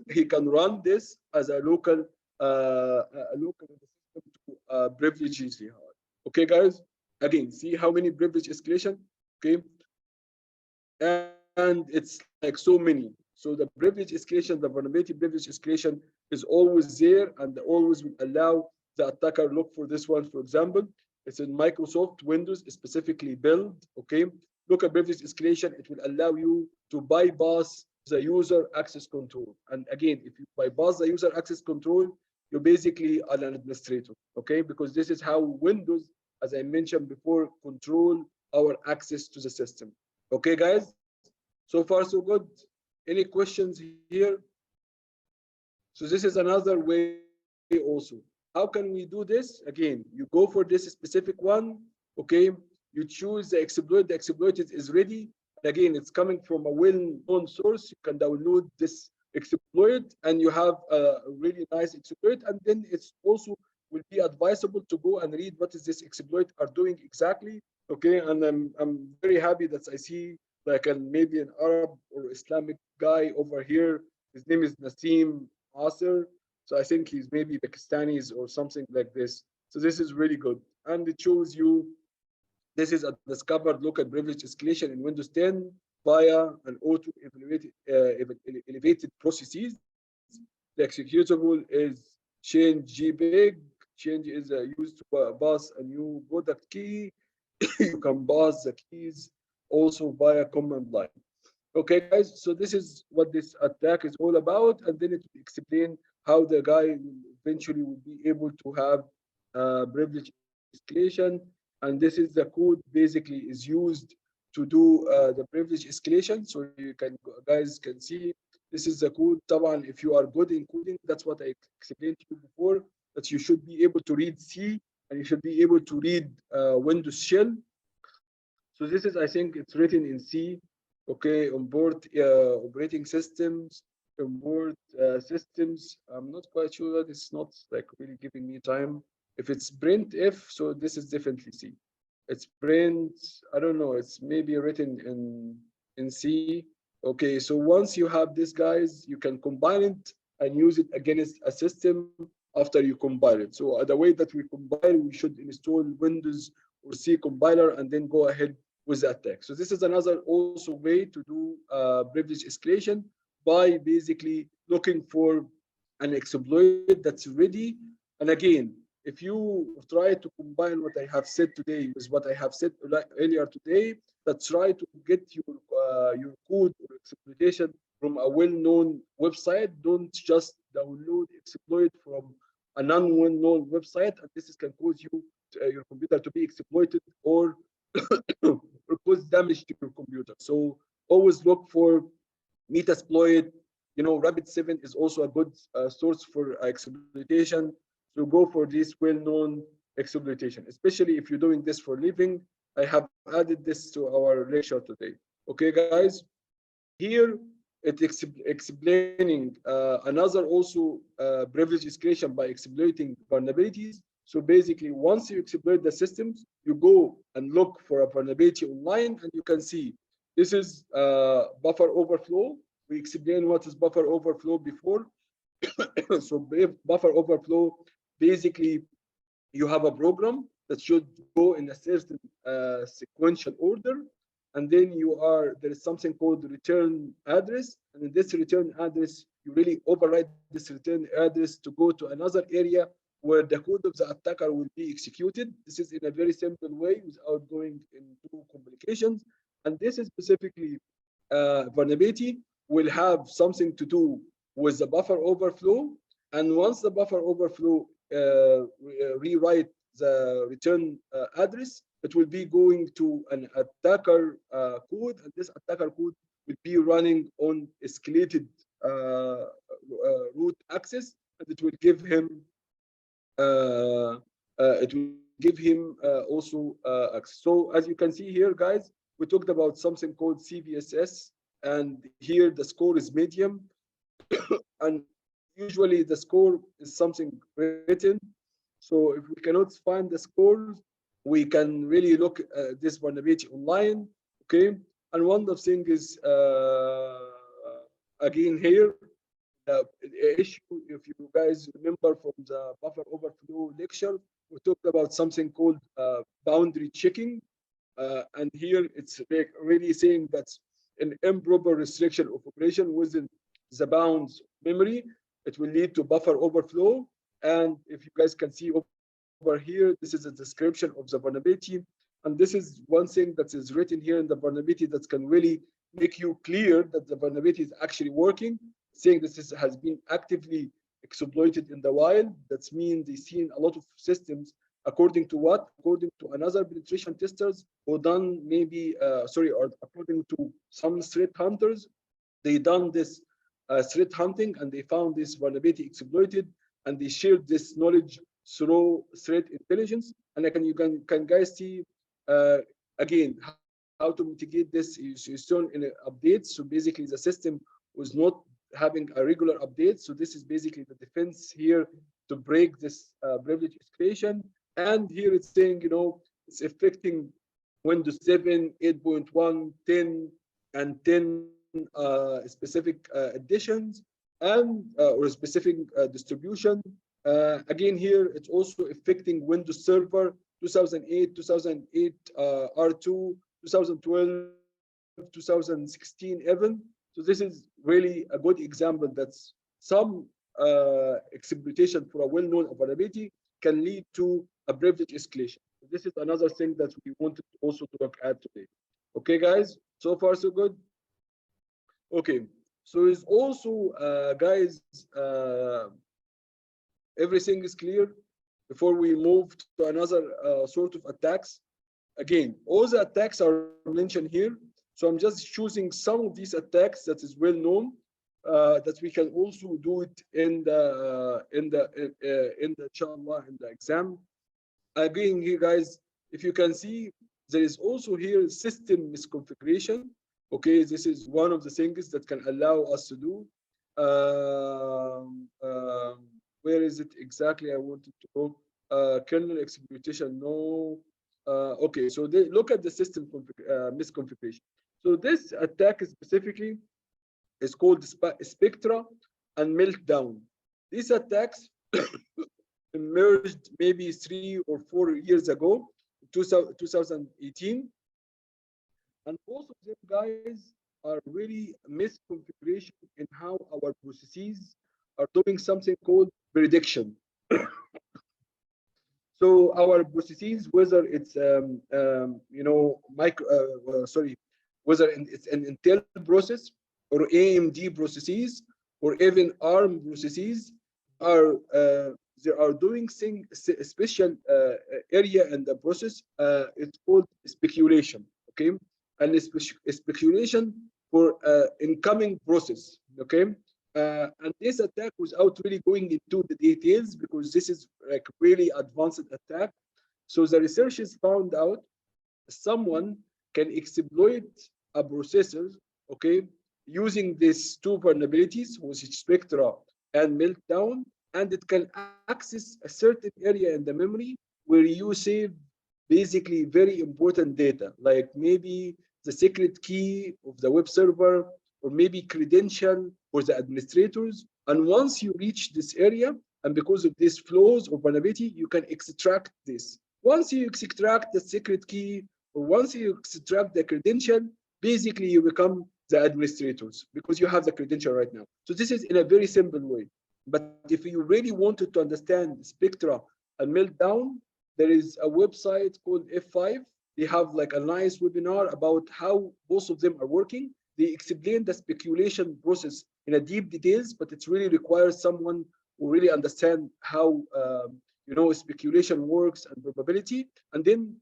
he can run this as a local system to privileges he had. Okay, guys. Again, see how many privilege escalation. Okay, and it's like so many. So the privilege escalation, the vulnerability privilege escalation is always there and always will allow the attacker look for this one. For example, it's in Microsoft Windows, specifically build. Okay, look at privilege escalation. It will allow you to bypass the user access control. And again, if you bypass the user access control, you're basically an administrator. Okay, because this is how Windows, as I mentioned before, control our access to the system. Okay, guys. So far, so good. Any questions here? So this is another way also. How can we do this? Again, you go for this specific one. Okay, you choose the exploit. The exploit is ready. And again, it's coming from a well-known source. You can download this exploit, and you have a really nice exploit. And then it's also will be advisable to go and read what is this exploit are doing exactly. Okay, and I'm very happy that I see like maybe an Arab or Islamic guy over here. His name is Nassim Asir. So I think he's maybe Pakistanis or something like this. So this is really good. And it shows you this is a discovered local privilege escalation in Windows 10 via an auto elevated processes. The executable is change JPEG. Change is used to pass a new product key. You can pass the keys also via command line. Okay, guys, so this is what this attack is all about, and then it will explain how the guy will eventually will be able to have privilege escalation, and this is the code basically is used to do the privilege escalation. So you can guys can see this is the code. Taban, if you are good in coding, that's what I explained to you before, that you should be able to read C and you should be able to read Windows shell. So this is, I think it's written in C. Okay, on board operating systems, on board systems. I'm not quite sure that it's not like really giving me time. If it's print if, so this is definitely C. It's print, I don't know, it's maybe written in C. Okay, so once you have this, guys, you can combine it and use it against a system after you compile it. So the way that we compile, we should install Windows or C compiler and then go ahead with the attack. So this is another also way to do privilege escalation by basically looking for an exploit that's ready. And again, if you try to combine what I have said today with what I have said earlier today, that try to get your code or exploitation from a well-known website. Don't just download exploit from a non-well-known website, and this can cause you your computer to be exploited or or cause damage to your computer. So always look for Metasploit. You know, Rapid7 is also a good source for exploitation. So go for this well-known exploitation, especially if you're doing this for living. I have added this to our lecture today. Okay, guys. Here it's explaining another also privilege escalation by exploiting vulnerabilities. So basically, once you exploit the systems, you go and look for a vulnerability online, and you can see this is buffer overflow. We explained what is buffer overflow before. So buffer overflow, basically, you have a program that should go in a certain sequential order, and then there is something called return address, and in this return address you really override this return address to go to another area where the code of the attacker will be executed. This is in a very simple way without going into complications, and this is specifically vulnerability will have something to do with the buffer overflow, and once the buffer overflow rewrite the return address, it will be going to an attacker code, and this attacker code will be running on escalated root access, and it will give him also access. So as you can see here, guys, we talked about something called CVSS, and here the score is medium, and usually the score is something written. So if we cannot find the scores, we can really look at this vulnerability online. Okay, and one of the things is again here, the issue, if you guys remember from the buffer overflow lecture, we talked about something called boundary checking. And here it's like really saying that an improper restriction of operation within the bounds of memory, it will lead to buffer overflow. And if you guys can see over here, this is a description of the vulnerability. And this is one thing that is written here in the vulnerability that can really make you clear that the vulnerability is actually working, saying this has been actively exploited in the wild. That means they've seen a lot of systems according to what? According to another penetration testers who done maybe, or according to some threat hunters, they done this threat hunting and they found this vulnerability exploited and they shared this knowledge through threat intelligence. And you can guys see again how to mitigate this is shown in updates. So basically the system was not having a regular update. So this is basically the defense here to break this privilege escalation. And here it's saying, it's affecting Windows 7, 8.1, 10, and 10 specific editions and or specific distribution. Again, here it's also affecting Windows Server 2008, 2008 R2, 2012, 2016 even. So this is really a good example that some exploitation for a well-known vulnerability can lead to a privilege escalation. This is another thing that we wanted also to look at today. Okay, guys, so far so good. Okay, so it's also, guys, everything is clear before we move to another sort of attacks. Again, all the attacks are mentioned here. So I'm just choosing some of these attacks that is well known, that we can also do it in the inshallah in the exam. Again, here guys, if you can see, there is also here system misconfiguration. Okay, this is one of the things that can allow us to do. Where is it exactly? I wanted to go. Kernel exploitation, no. Okay, so look at the system misconfiguration. So this attack specifically is called Spectra and Meltdown. These attacks emerged maybe 3 or 4 years ago, 2018. And both of them, guys, are really misconfiguration in how our processes are doing something called prediction. So our processes, whether it's whether it's an Intel process or AMD processes or even ARM processes, they are doing a special area in the process. It's called speculation. Okay, and speculation for incoming process. Okay. And this attack, without really going into the details, because this is like really advanced attack. So the researchers found out someone can exploit a processor, okay, using these two vulnerabilities, which is Spectra and Meltdown, and it can access a certain area in the memory where you save basically very important data, like maybe the secret key of the web server, or maybe credential for the administrators. And once you reach this area, and because of these flaws or vulnerability, you can extract this. Once you extract the secret key, or once you extract the credential, basically you become the administrators because you have the credential right now. So this is in a very simple way. But if you really wanted to understand Spectra and Meltdown, there is a website called F5. They have like a nice webinar about how both of them are working. They explain the speculation process in a deep details, but it really requires someone who really understand how speculation works and probability. And then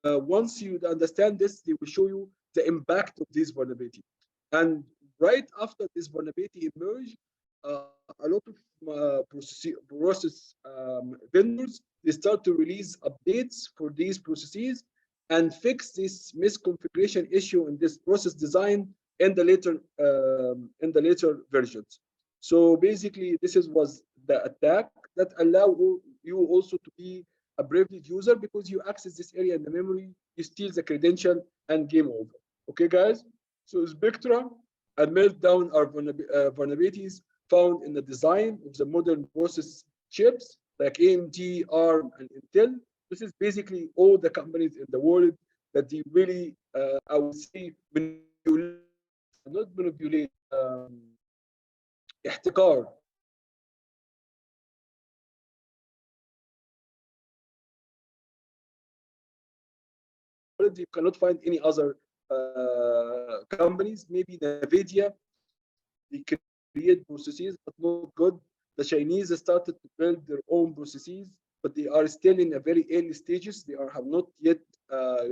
once you understand this, they will show you the impact of this vulnerability. And right after this vulnerability emerged, a lot of process vendors, they start to release updates for these processes and fix this misconfiguration issue in this process design in the later versions. So basically, this was the attack that allow you also to be a privileged user, because you access this area in the memory, you steal the credential, and game over. Okay, guys? So Spectra and meltdown are vulnerabilities found in the design of the modern process chips like AMD, ARM, and Intel. This is basically all the companies in the world that they really, I would say, manipulate, not manipulate, احتكار. You cannot find any other companies. Maybe NVIDIA, they create processes, but not good. The Chinese started to build their own processes, but they are still in a very early stages. They have not yet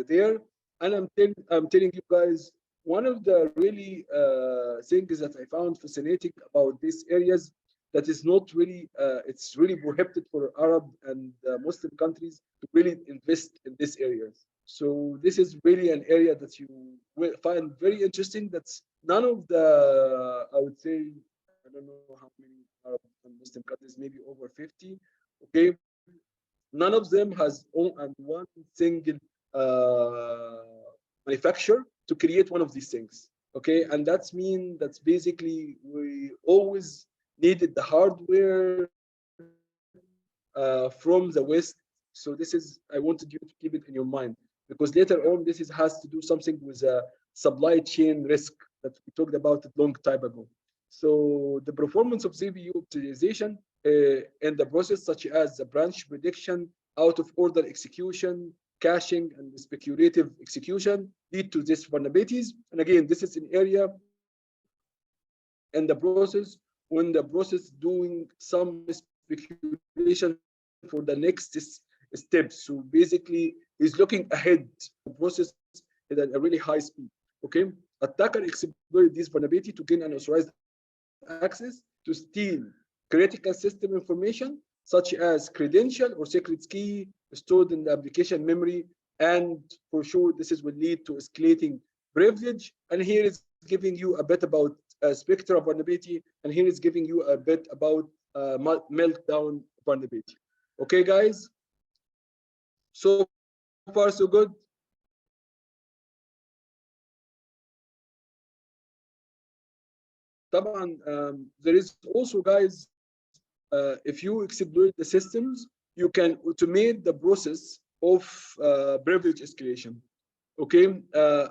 there. And I'm telling you guys, one of the really things that I found fascinating about these areas that is not really, it's really prohibited for Arab and Muslim countries to really invest in these areas. So this is really an area that you will find very interesting. That's none of the, I would say, I don't know how many Arab and Muslim countries, maybe over 50. Okay, none of them has one single manufacturer to create one of these things. Okay, and that's basically we always needed the hardware from the West. So this is, I wanted you to keep it in your mind, because later on this has to do something with a supply chain risk that we talked about a long time ago. So the performance of CPU optimization in the process, such as the branch prediction, out of order execution, caching, and speculative execution, lead to these vulnerabilities. And again, this is an area in the process when the process doing some speculation for the next steps. So basically, he's looking ahead the process at a really high speed. Okay, attacker exploit this vulnerability to gain unauthorized access to steal critical system information such as credential or secret key stored in the application memory, and for sure this is will lead to escalating privilege. And here is giving you a bit about Spectre vulnerability, and here is giving you a bit about meltdown vulnerability. Okay, guys. So far, so good. There is also, guys, if you exploit the systems, you can automate the process of privilege escalation. Okay,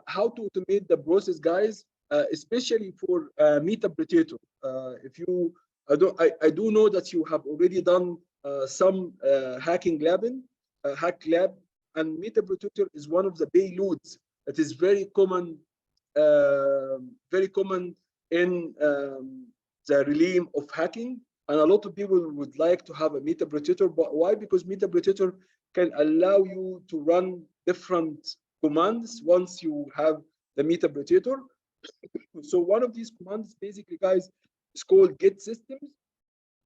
how to automate the process, guys, especially for Metapredator. If you, I do know that you have already done some hacking hack lab, and Metapredator is one of the payloads that is very common in the realm of hacking. And a lot of people would like to have a Metapredator, but why? Because Metapredator can allow you to run different commands once you have the Metapredator. So one of these commands, basically, guys, is called get systems.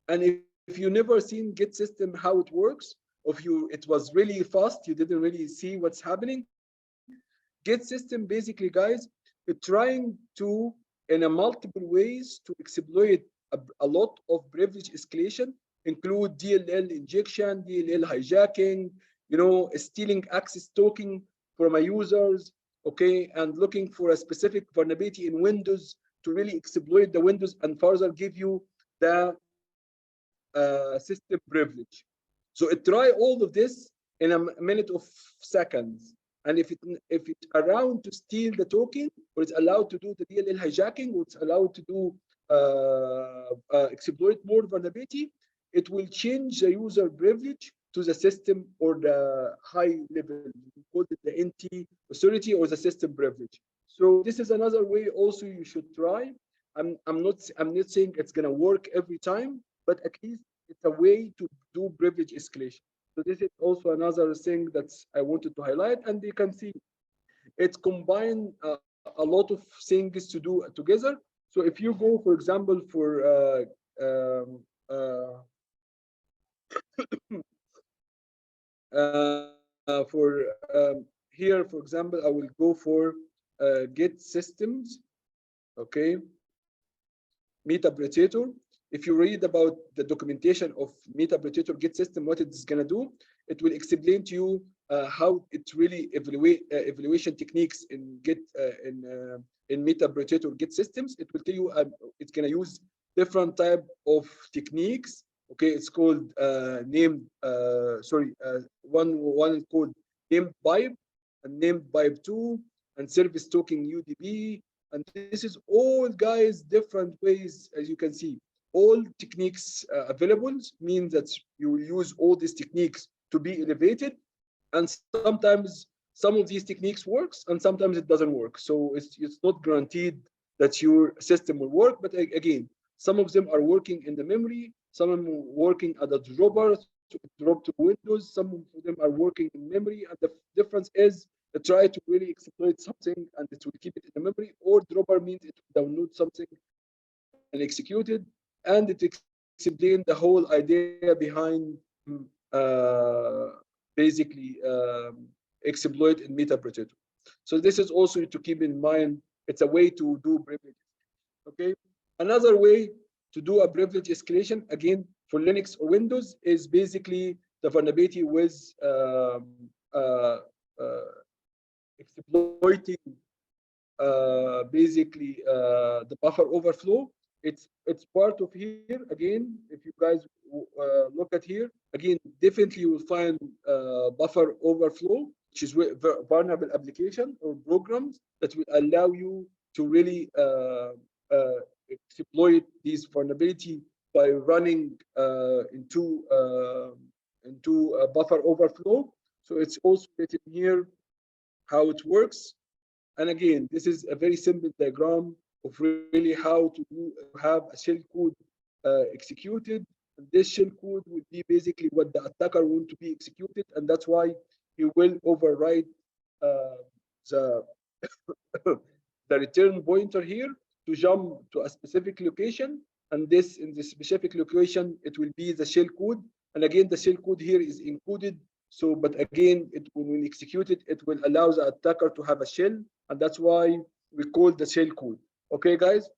And if you never seen get system how it works, it was really fast, you didn't really see what's happening. Get system, basically, guys, it's trying to, in a multiple ways, to exploit a lot of privilege escalation, include DLL injection, DLL hijacking, stealing access token from my users, okay, and looking for a specific vulnerability in Windows to really exploit the Windows and further give you the system privilege. So it try all of this in a minute of seconds. And if it's around to steal the token, or it's allowed to do the DLL hijacking, or it's allowed to do exploit more vulnerability, it will change the user privilege to the system or the high level. We call it the NT authority or the system privilege. So this is another way also you should try. I'm not saying it's gonna work every time, but at least it's a way to do privilege escalation. So this is also another thing that I wanted to highlight, and you can see it combines a lot of things to do together. So if you go, for example, for here, for example, I will go for get systems, okay, Metapredator. If you read about the documentation of Metapredator get system, what it's gonna do, it will explain to you how it really evaluation techniques in in meta-predator get systems, it will tell you it's gonna use different type of techniques. Okay, it's called named one called named pipe and named pipe 2 and service token UDP, and this is all guys different ways. As you can see, all techniques available means that you will use all these techniques to be elevated, and sometimes some of these techniques works and sometimes it doesn't work. So it's not guaranteed that your system will work, but again, some of them are working in the memory, some of them are working at the dropper to drop to Windows, some of them are working in memory, and the difference is they try to really exploit something and it will keep it in the memory, or dropper means it will download something and execute it, and it explains the whole idea behind uh, basically exploit in meta-predator. So this is also to keep in mind. It's a way to do privilege. Okay. Another way to do a privilege escalation, again for Linux or Windows, is basically the vulnerability with exploiting basically the buffer overflow. It's part of here. Again, if you guys look at here, again, definitely you will find buffer overflow, which is vulnerable application or programs that will allow you to really exploit these vulnerability by running into a buffer overflow. So it's also written here how it works. And again, this is a very simple diagram of really how to have a shell code executed. And this shell code will be basically what the attacker wants to be executed, and that's why he will override the the return pointer here to jump to a specific location. And this, in this specific location, it will be the shell code. And again, the shell code here is encoded. So, but again, when executed, it will allow the attacker to have a shell, and that's why we call the shell code. Okay, guys.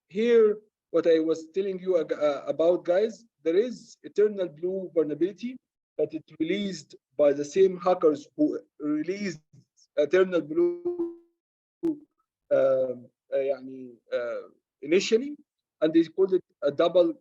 Here, what I was telling you about, guys, there is Eternal Blue vulnerability that it released by the same hackers who released Eternal Blue initially, and they called it a double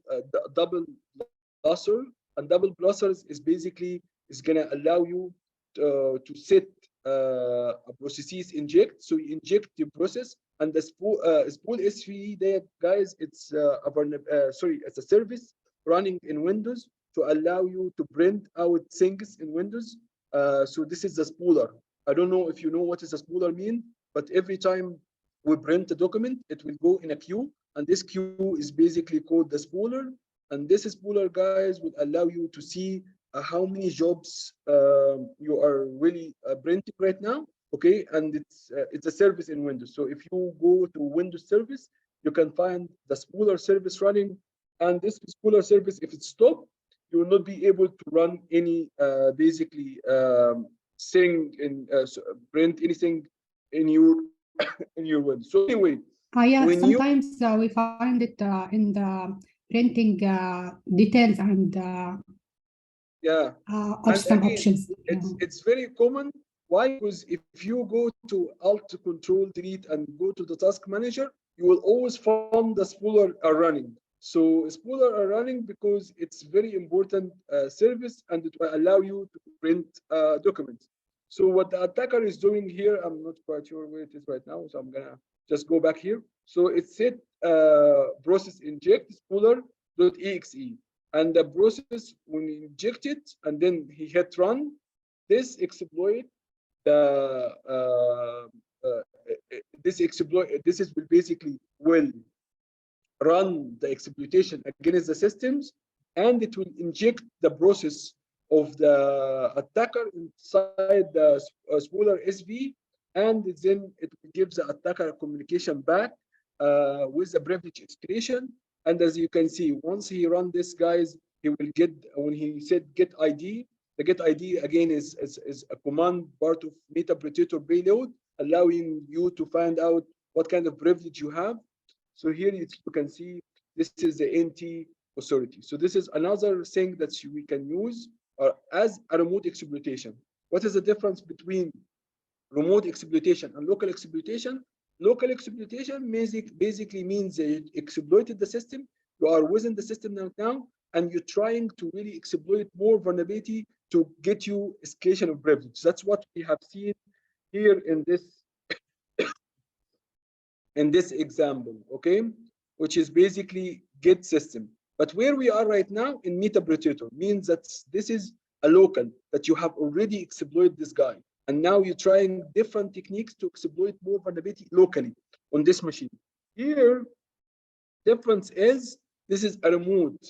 plusser. And double plussers is basically is gonna allow you to set a processes inject. So you inject the process, and the spool SV there, guys, it's it's a service running in Windows to allow you to print out things in Windows. So this is the spooler. I don't know if you know what is a spooler mean, but every time we print a document, it will go in a queue, and this queue is basically called the spooler. And this spooler, guys, will allow you to see how many jobs you are really printing right now. Okay, and it's a service in Windows. So if you go to Windows service, you can find the spooler service running, and this spooler service, if it's stopped, you will not be able to run any basically thing in print anything in your in your Windows. So anyway, Yeah, when sometimes we find it in the printing details and yeah, or and some again, options. it's very common. Why? Because if you go to Alt Control Delete and go to the Task Manager, you will always find the spooler are running. So spooler are running because it's very important service, and it will allow you to print documents. So what the attacker is doing here, I'm not quite sure where it is right now, so I'm gonna just go back here. So it said process inject spooler.exe, and the process when he inject it and then he hit run, this exploit the this is basically will run the exploitation against the systems, and it will inject the process of the attacker inside the spooler SV, and then it gives the attacker communication back with the privilege escalation. And as you can see, once he run this, guys, he will get, when he said get ID, the get ID again is a command part of meta-predator payload, allowing you to find out what kind of privilege you have. So here you can see this is the NT authority. So this is another thing that we can use as a remote exploitation. What is the difference between remote exploitation and local exploitation. Local exploitation basically means that you exploited the system, you are within the system now, and you're trying to really exploit more vulnerability to get you escalation of privilege. That's what we have seen here in this example, okay, which is basically get system. But where we are right now in meta protector means that this is a local that you have already exploited this guy, and now you're trying different techniques to exploit more vulnerability locally on this machine. Here, difference is this is a remote.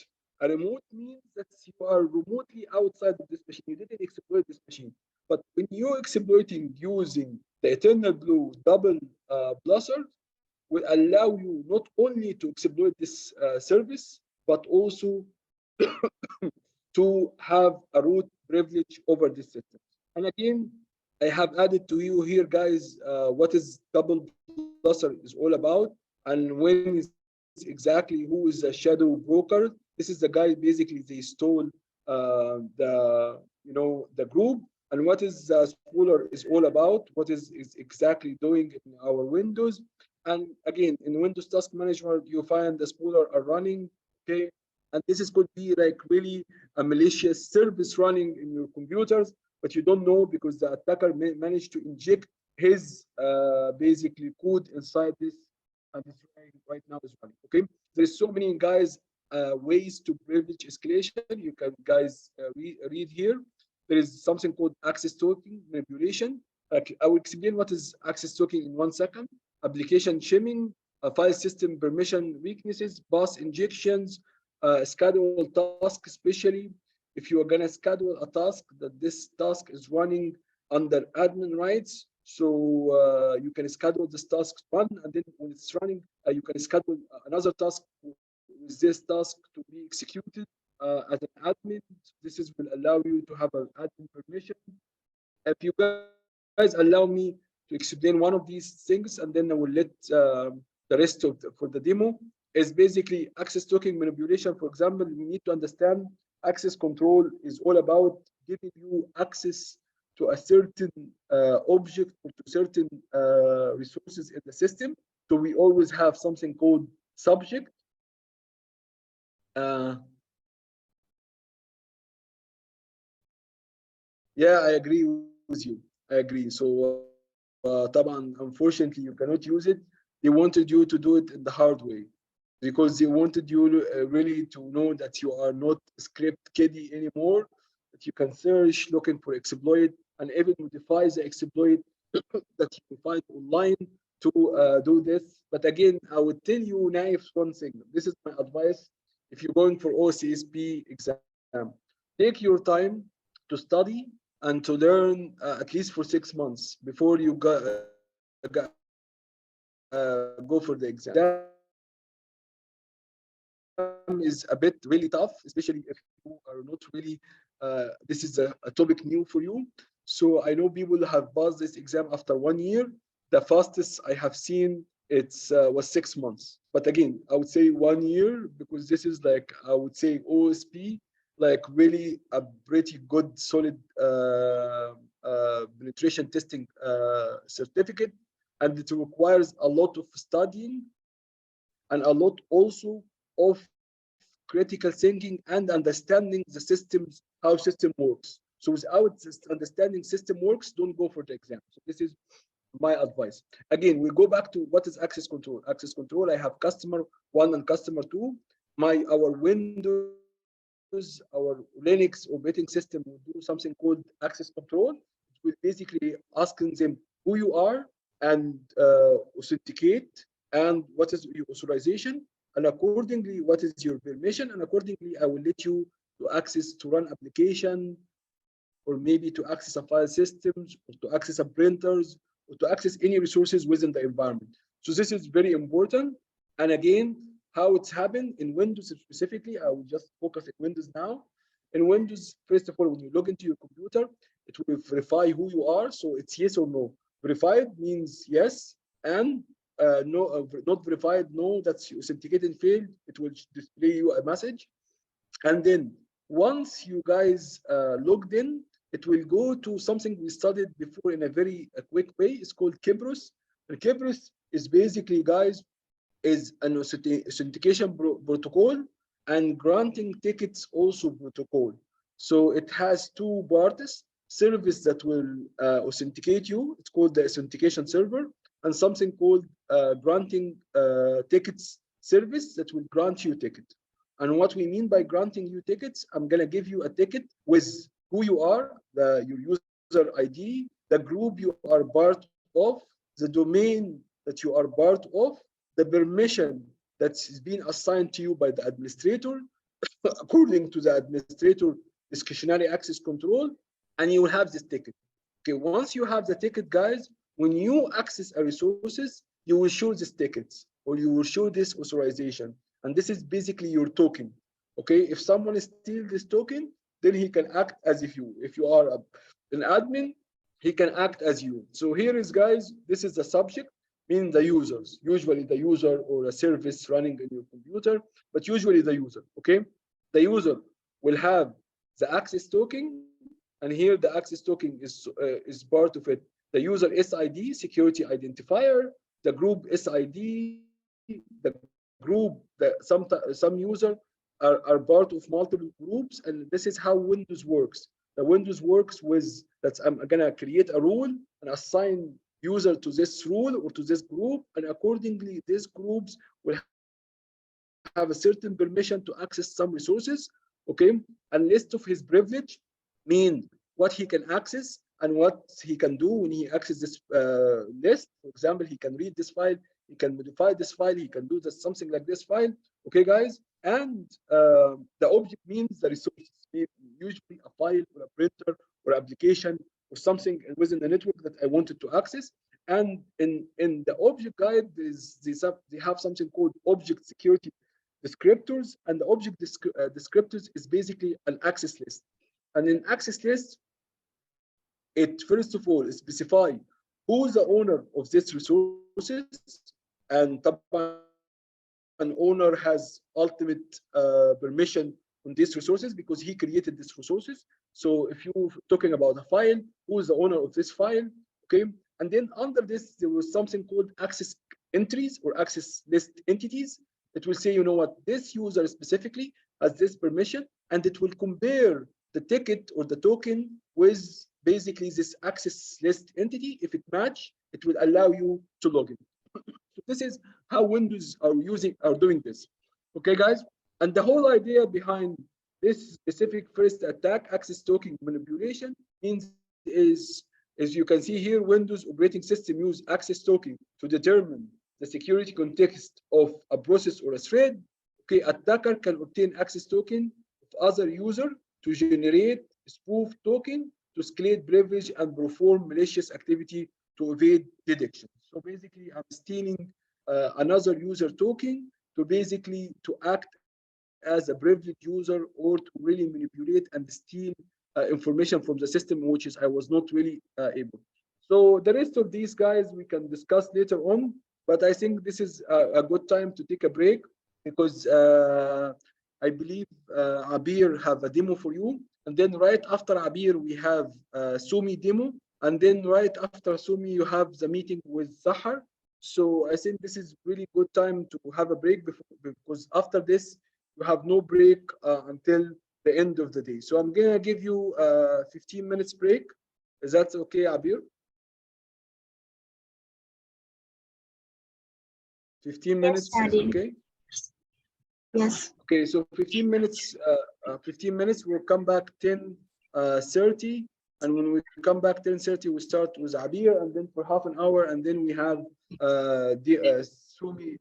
A remote means that you are remotely outside of this machine. You didn't exploit this machine. But when you're exploiting using the eternal blue double blusser, will allow you not only to exploit this service, but also to have a root privilege over this system. And again, I have added to you here, guys, what is double blusser is all about, and when is exactly who is a shadow broker. This is the guy basically they stole the group, and what is Spooler is all about, what is exactly doing in our Windows. And again, in Windows Task Manager, you find the Spooler are running, okay, and this is could be like really a malicious service running in your computers, but you don't know because the attacker managed to inject his basically code inside this, and it's right now is running. Okay, there's so many guys ways to privilege escalation. You can guys read here. There is something called access token manipulation. I will explain what is access token in 1 second. Application shimming, file system permission weaknesses, bus injections, schedule task, especially if you are going to schedule a task that this task is running under admin rights. So you can schedule this task run, and then when it's running, you can schedule another task with this task to be executed as an admin. This is will allow you to have an admin permission. If you guys allow me to explain one of these things, and then I will let the rest of for the demo is basically access token manipulation. For example, we need to understand access control is all about giving you access to a certain object or to certain resources in the system. So we always have something called subject. Yeah, I agree with you. I agree. So, طبعا, unfortunately, you cannot use it. They wanted you to do it in the hard way because they wanted you really to know that you are not script kiddie anymore, that you can search looking for exploit and even modify the exploit that you find online to do this. But again, I would tell you, Naif, one thing. This is my advice. If you're going for OCSP exam, take your time to study and to learn at least for 6 months before you go for the exam. Is a bit really tough, especially if you are not really, this is a topic new for you. So I know people have passed this exam after 1 year. The fastest I have seen it's was 6 months. But again, I would say 1 year because this is like, I would say OSP, like really a pretty good solid penetration testing certificate, and it requires a lot of studying and a lot also of critical thinking and understanding the systems, how system works. So without understanding system works, don't go for the exam. So this is my advice. Again, we go back to what is access control. Access control, I have customer 1 and customer 2. Our Windows, our Linux operating system will do something called access control. It will basically asking them who you are and authenticate and what is your authorization, and accordingly what is your permission, and accordingly I will let you to access to run application, or maybe to access a file systems, or to access a printers, or to access any resources within the environment. So this is very important. And again, how it's happened in Windows specifically, I will just focus on Windows now. In Windows, first of all, when you log into your computer, it will verify who you are. So it's yes or no. Verified means yes, and no, not verified, no, that's authenticated failed. It will display you a message. And then once you guys logged in, it will go to something we studied before in a very quick way. It's called Kibros. And Kibros is basically, guys, is an authentication protocol and granting tickets also protocol. So it has two parts: service that will authenticate you, it's called the authentication server, and something called granting tickets service that will grant you ticket. And what we mean by granting you tickets, I'm gonna give you a ticket with who you are, your user ID, the group you are part of, the domain that you are part of, the permission that's been assigned to you by the administrator according to the administrator discretionary access control, and you will have this ticket. Okay, once you have the ticket, guys, when you access a resources, you will show this tickets or you will show this authorization. And this is basically your token. Okay, if someone steals this token, then he can act as if you are an admin, he can act as you. So here is, guys, this is the subject, meaning the users, usually the user or a service running in your computer, but usually the user. Okay, the user will have the access token, and here the access token is part of it. The user SID, security identifier, the group SID, the group that some user are part of multiple groups, and this is how Windows works. The Windows works with that I'm gonna create a rule and assign user to this rule or to this group, and accordingly these groups will have a certain permission to access some resources. Okay, and list of his privilege mean what he can access and what he can do when he access this list. For example, he can read this file, he can modify this file, he can do this, something like this file. Okay, guys, and the object means the resources, usually a file or a printer or application or something within the network that I wanted to access. And in the object guide, they have something called object security descriptors, and the object descriptors is basically an access list. And in access list, it first of all specify who is the owner of these resources, and طبعا owner has ultimate permission on these resources because he created these resources. So if you're talking about a file, who is the owner of this file? Okay, and then under this there was something called access entries or access list entities. It will say, you know what, this user specifically has this permission, and it will compare the ticket or the token with basically this access list entity. If it match, it will allow you to log in. So this is how Windows are doing this. Okay, guys, and the whole idea behind this specific first attack, access token manipulation, means is you can see here, Windows operating system use access token to determine the security context of a process or a thread. Okay, attacker can obtain access token of other user to generate spoof token to escalate privilege and perform malicious activity to evade detection. So basically, I'm stealing another user token to basically to act as a privileged user or to really manipulate and steal information from the system, which is I was not really able. So the rest of these, guys, we can discuss later on. But I think this is a good time to take a break because I believe Abir have a demo for you. And then right after Abir, we have Sumi demo. And then right after Sumi, you have the meeting with Zahar. So I think this is really good time to have a break because after this, you have no break until the end of the day. So I'm gonna give you 15 minutes break. Is that okay, Abir? 15 Yes, minutes is Daddy. okay? Yes. Okay, so 15 minutes, 15 minutes, we'll come back 10:30. And when we come back 10:30, we start with Abir, and then for half an hour, and then we have Sumi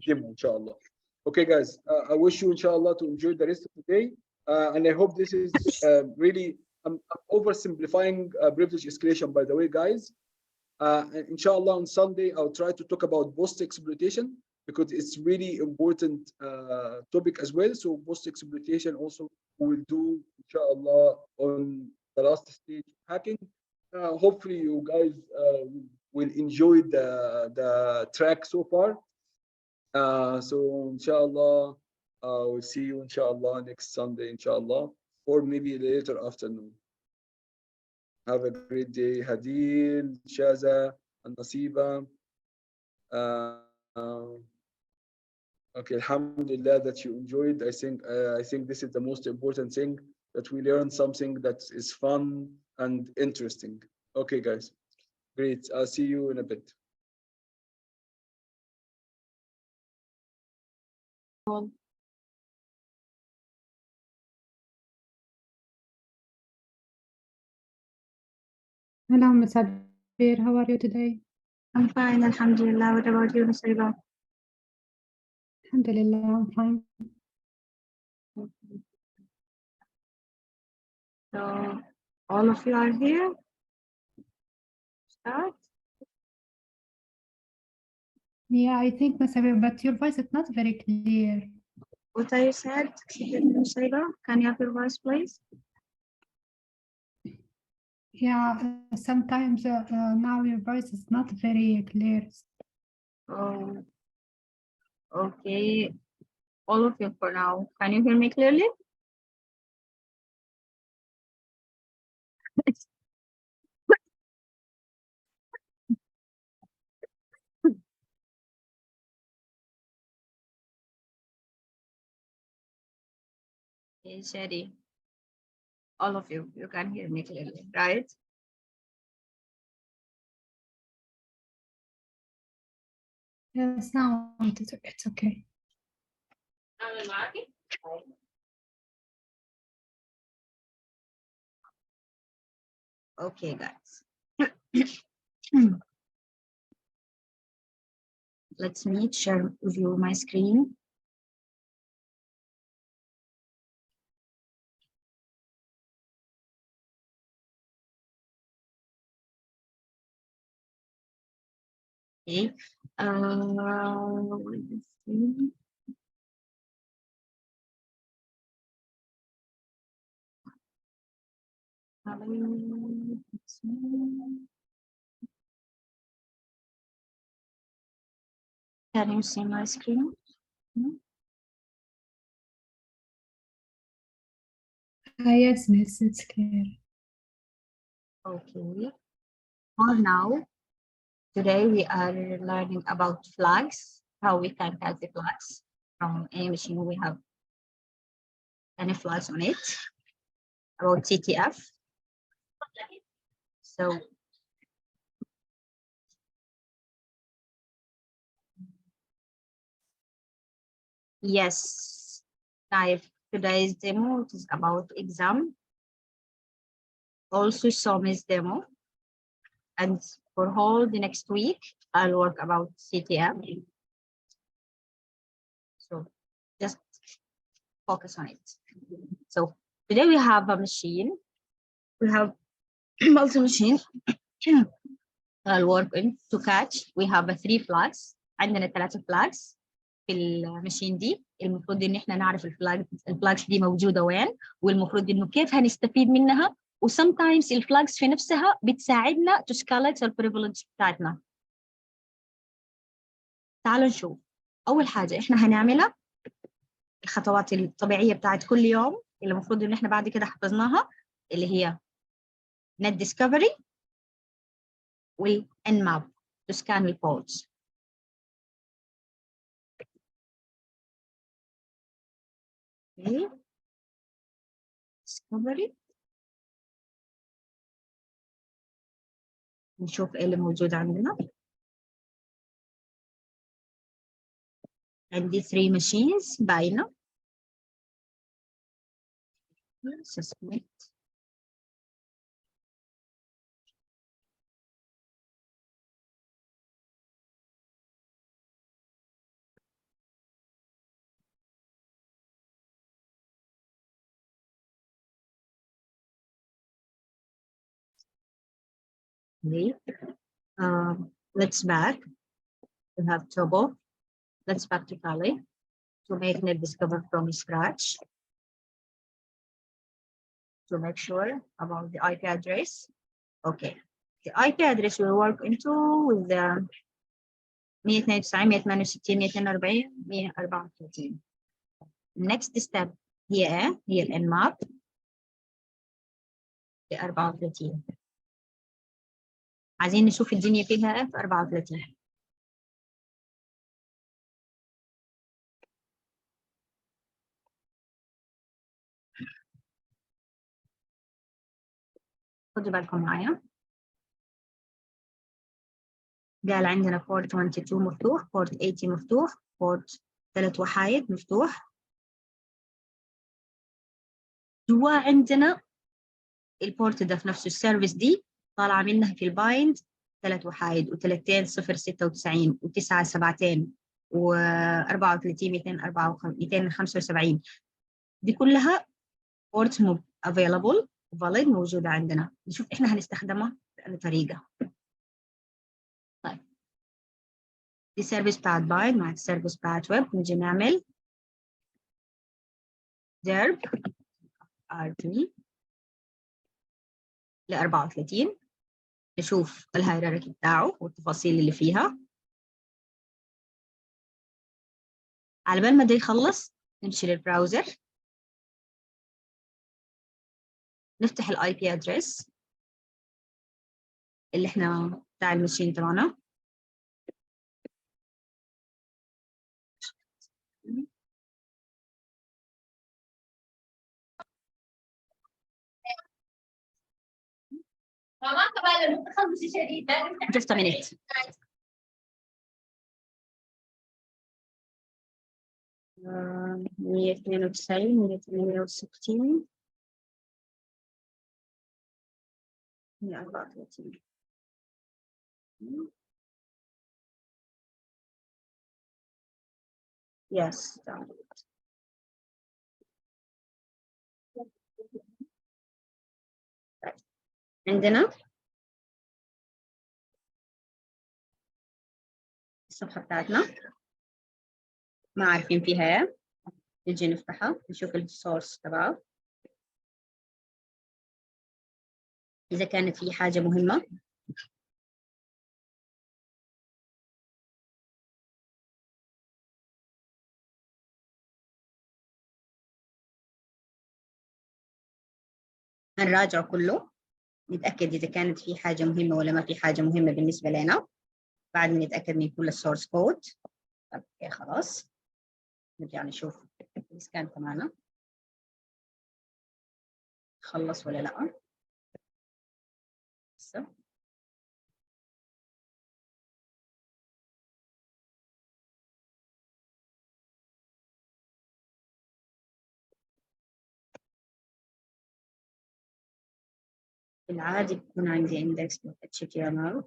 demo, inshallah. Okay, guys, I wish you, inshallah, to enjoy the rest of the day. And I hope this is really, I'm oversimplifying privilege escalation, by the way, guys. And inshallah, on Sunday, I'll try to talk about post exploitation because it's really important topic as well. So post exploitation also we will do, inshallah, on the last stage of hacking. Hopefully, you guys will enjoy the track so far. So inshallah, we'll see you inshallah next Sunday, inshallah, or maybe later afternoon. Have a great day, Hadil, Shaza, and Nasiba. Okay, alhamdulillah that you enjoyed. I think this is the most important thing, that we learn something that is fun and interesting. Okay, guys, great. I'll see you in a bit. Hello, Ms. Abir. How are you today? I'm fine, alhamdulillah. What about you, Nusayba? Alhamdulillah, I'm fine. So, all of you are here? Start? Yeah, I think, Ms. Abir, but your voice is not very clear. What are you said, Nusayba? Can you have your voice, please? Yeah, sometimes now your voice is not very clear. Oh, okay. All of you for now. Can you hear me clearly? Okay, Sherry. All of you, you can hear me clearly, right? Yes, now it's okay. Okay, guys. Let me share with you my screen. Okay. Let's see. Can you see my screen? Yes, Miss, it's clear. Okay. For now, today we are learning about flags, how we can tell the flags from any machine we have any flags on it, about CTF. So yes, today's demo is about exam. Also SOMI's demo. And for whole the next week, I'll work about CTF. So just focus on it. So today we have a machine. We have multi-machine. I'll work in to catch. We have 3 flags. عندنا 3 flags في الماشين دي. المفروض ان احنا نعرف الفلاجز دي موجوده وين، والمفروض انه كيف هنستفيد منها، وسمتايمز الفلاجز في نفسها بتساعدنا to scale البريفليج بتاعتنا. تعالوا نشوف. اول حاجه احنا هنعملها الخطوات الطبيعيه بتاعت كل يوم اللي المفروض ان احنا بعد كده حفظناها، اللي هي net discovery والnmap to scan reports. Okay. discovery. نشوف ايه اللي موجود عندنا. عندي 3 machines باينه. suspect. Okay. Let's back. We have Toppo. Let's back to Kali to make net discover from scratch. To make sure about the IP address. Okay. The IP address will work into with the 192 168 240 134. Next step here nmap 34. عايزين نشوف الدنيا فيها في 34. خدوا بالكم معايا. قال عندنا بورت 22 مفتوح، بورت 80 مفتوح، بورت 3 وحايد مفتوح. جوا عندنا البورت ده في نفسه السيرفيس دي طالعه منها في البايند 3 وحايد و3 096 و9 7 و34 275. دي كلها بورت available valid موجوده عندنا. نشوف احنا هنستخدمها بأي طريقه. طيب دي سيرفيس بتاعت بايند مع السيرفيس بتاعت ويب. نجي نعمل درب rb ل 34. نشوف الهيراركي بتاعه والتفاصيل اللي فيها. على بال ما ده يخلص نمشي للبراوزر، نفتح الاي بي ادريس اللي احنا بتاع الماشين تبعنا. just a minute. 192 168 134. Yes. عندنا الصفحة بتاعتنا ما عارفين فيها ايه. نجي نفتحها نشوف السورس تبعه. إذا كانت في حاجة مهمة هنراجعه كله، نتأكد إذا كانت في حاجة مهمة ولا ما في حاجة مهمة بالنسبة لنا. بعد ما نتأكد من كل السورس كود اوكي خلاص نرجع نشوف السكان تماما خلص ولا لا. في العادي بيكون عندي index HTML.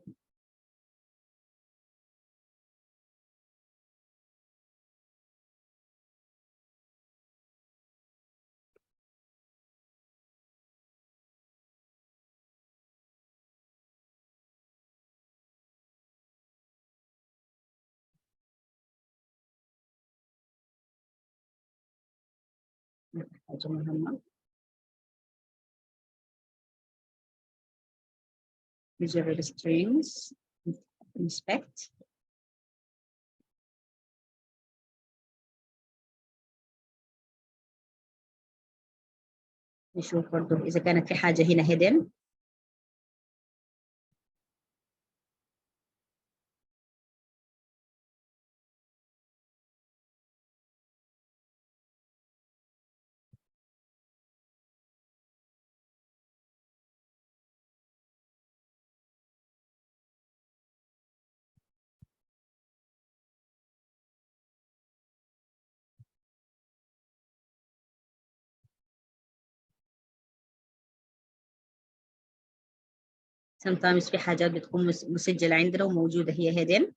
حاجة مهمة نجرب strings inspect. نشوف برضو إذا كانت في حاجة هنا hidden. sometimes في حاجات بتكون مسجلة عندنا وموجودة هي hidden.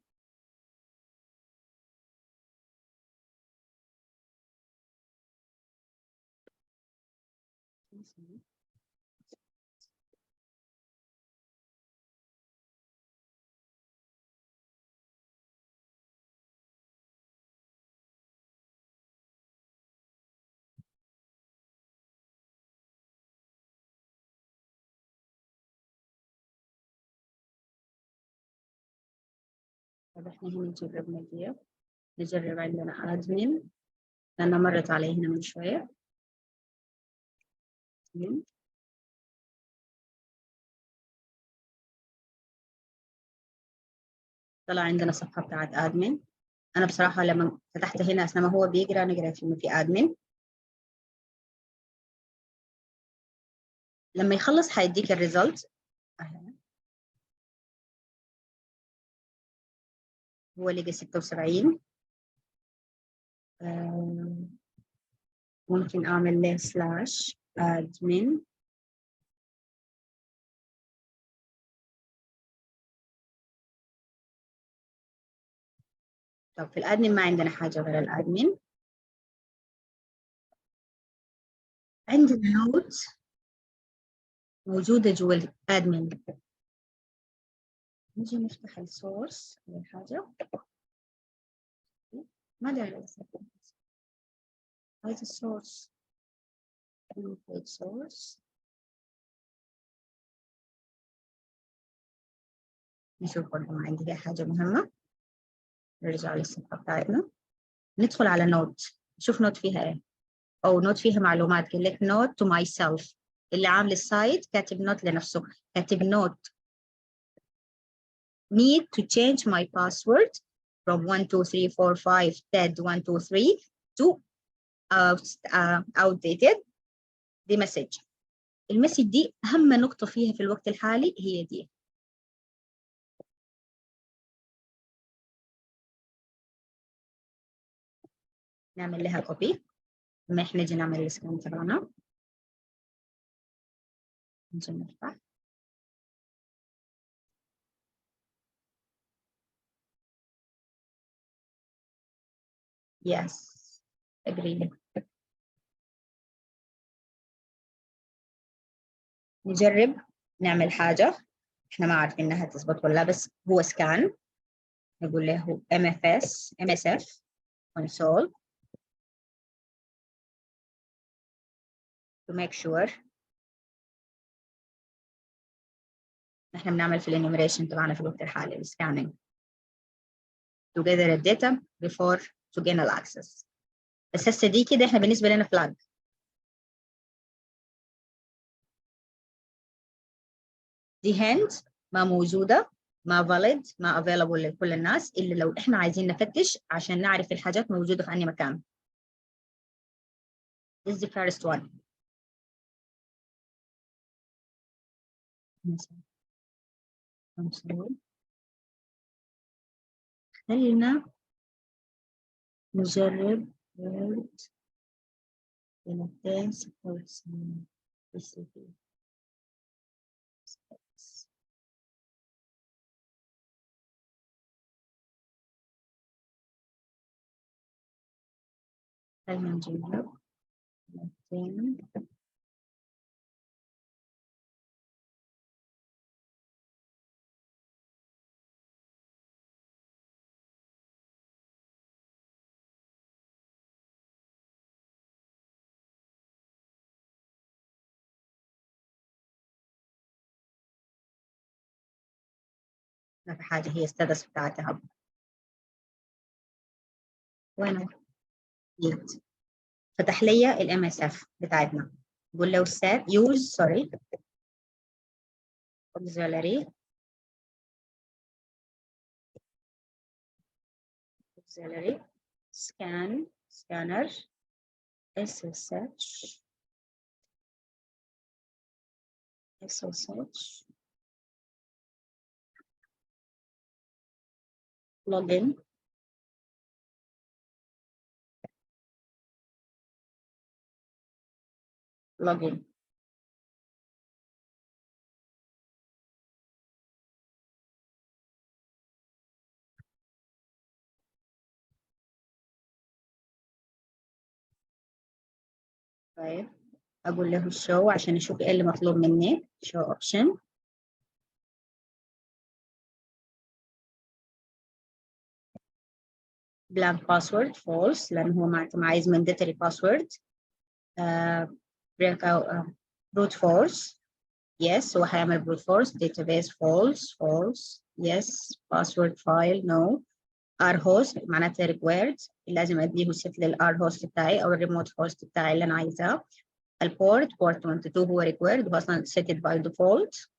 طب احنا هنا نجرب عندنا admin لأنها مرت علي هنا من شوية. طلع عندنا صفحة بتاعت admin. أنا بصراحة لما فتحت هنا أثناء ما هو بيقرأ أنا قرأت إنه في admin. لما يخلص حيديك الريزلت. هو لقى 76. ممكن أعمل له /admin. طب في الادمن ما عندنا حاجة غير الادمن. عندنا نوت موجودة جوا الادمن. نجي نفتح السورس أول حاجة. ما داري هذا السورس. سورس. نشوف برضه ما عندي حاجة مهمة. نرجع للصفحة بتاعتنا. ندخل على نوت. نشوف نوت فيها ايه. أو نوت فيها معلومات. قال لك نوت to myself. اللي عامل السايت كاتب نوت لنفسه. كاتب نوت. Need to change my password from 1 2 3 4 5 dead 1 2 3 to outdated. دي مسج. المسج دي أهم نقطة فيها في الوقت الحالي هي دي. نعمل لها كوبي. لما احنا نجي نعمل السكان تبعنا. نجي نرفع. Yes. agree. نجرب نعمل حاجة احنا ما عارفين انها تزبط ولا لا، بس هو سكان. نقول له MSF console to make sure. نحن بنعمل في الانيميريشن تبعنا في الوقت الحالي السكانينج. to gather the data before to gain access. بس هسه دي كده احنا بالنسبة لنا فلاج. دي هند ما موجودة، ما valid، ما available لكل الناس إلا لو إحنا عايزين نفتش عشان نعرف الحاجات موجودة في أي مكان. This is the first one. خلينا نجرب word 296 recipe. خلينا نجرب 200. ما في حاجة هي الستاتس بتاعتها. وين جيت فتح لي MSF بتاعتنا. بقول له set use auxiliary scanner SSH login طيب اقول له show عشان اشوف ايه اللي مطلوب مني. show option blank password false لان هو عايز mandatory password. break out brute force yes هو هيعمل brute force. database false yes password file no. r host معناتها required لازم اديه set للr host بتاعي او الريموت host بتاعي اللي انا عايزاه. البورت port 22 هو required هو اصلا set it by default.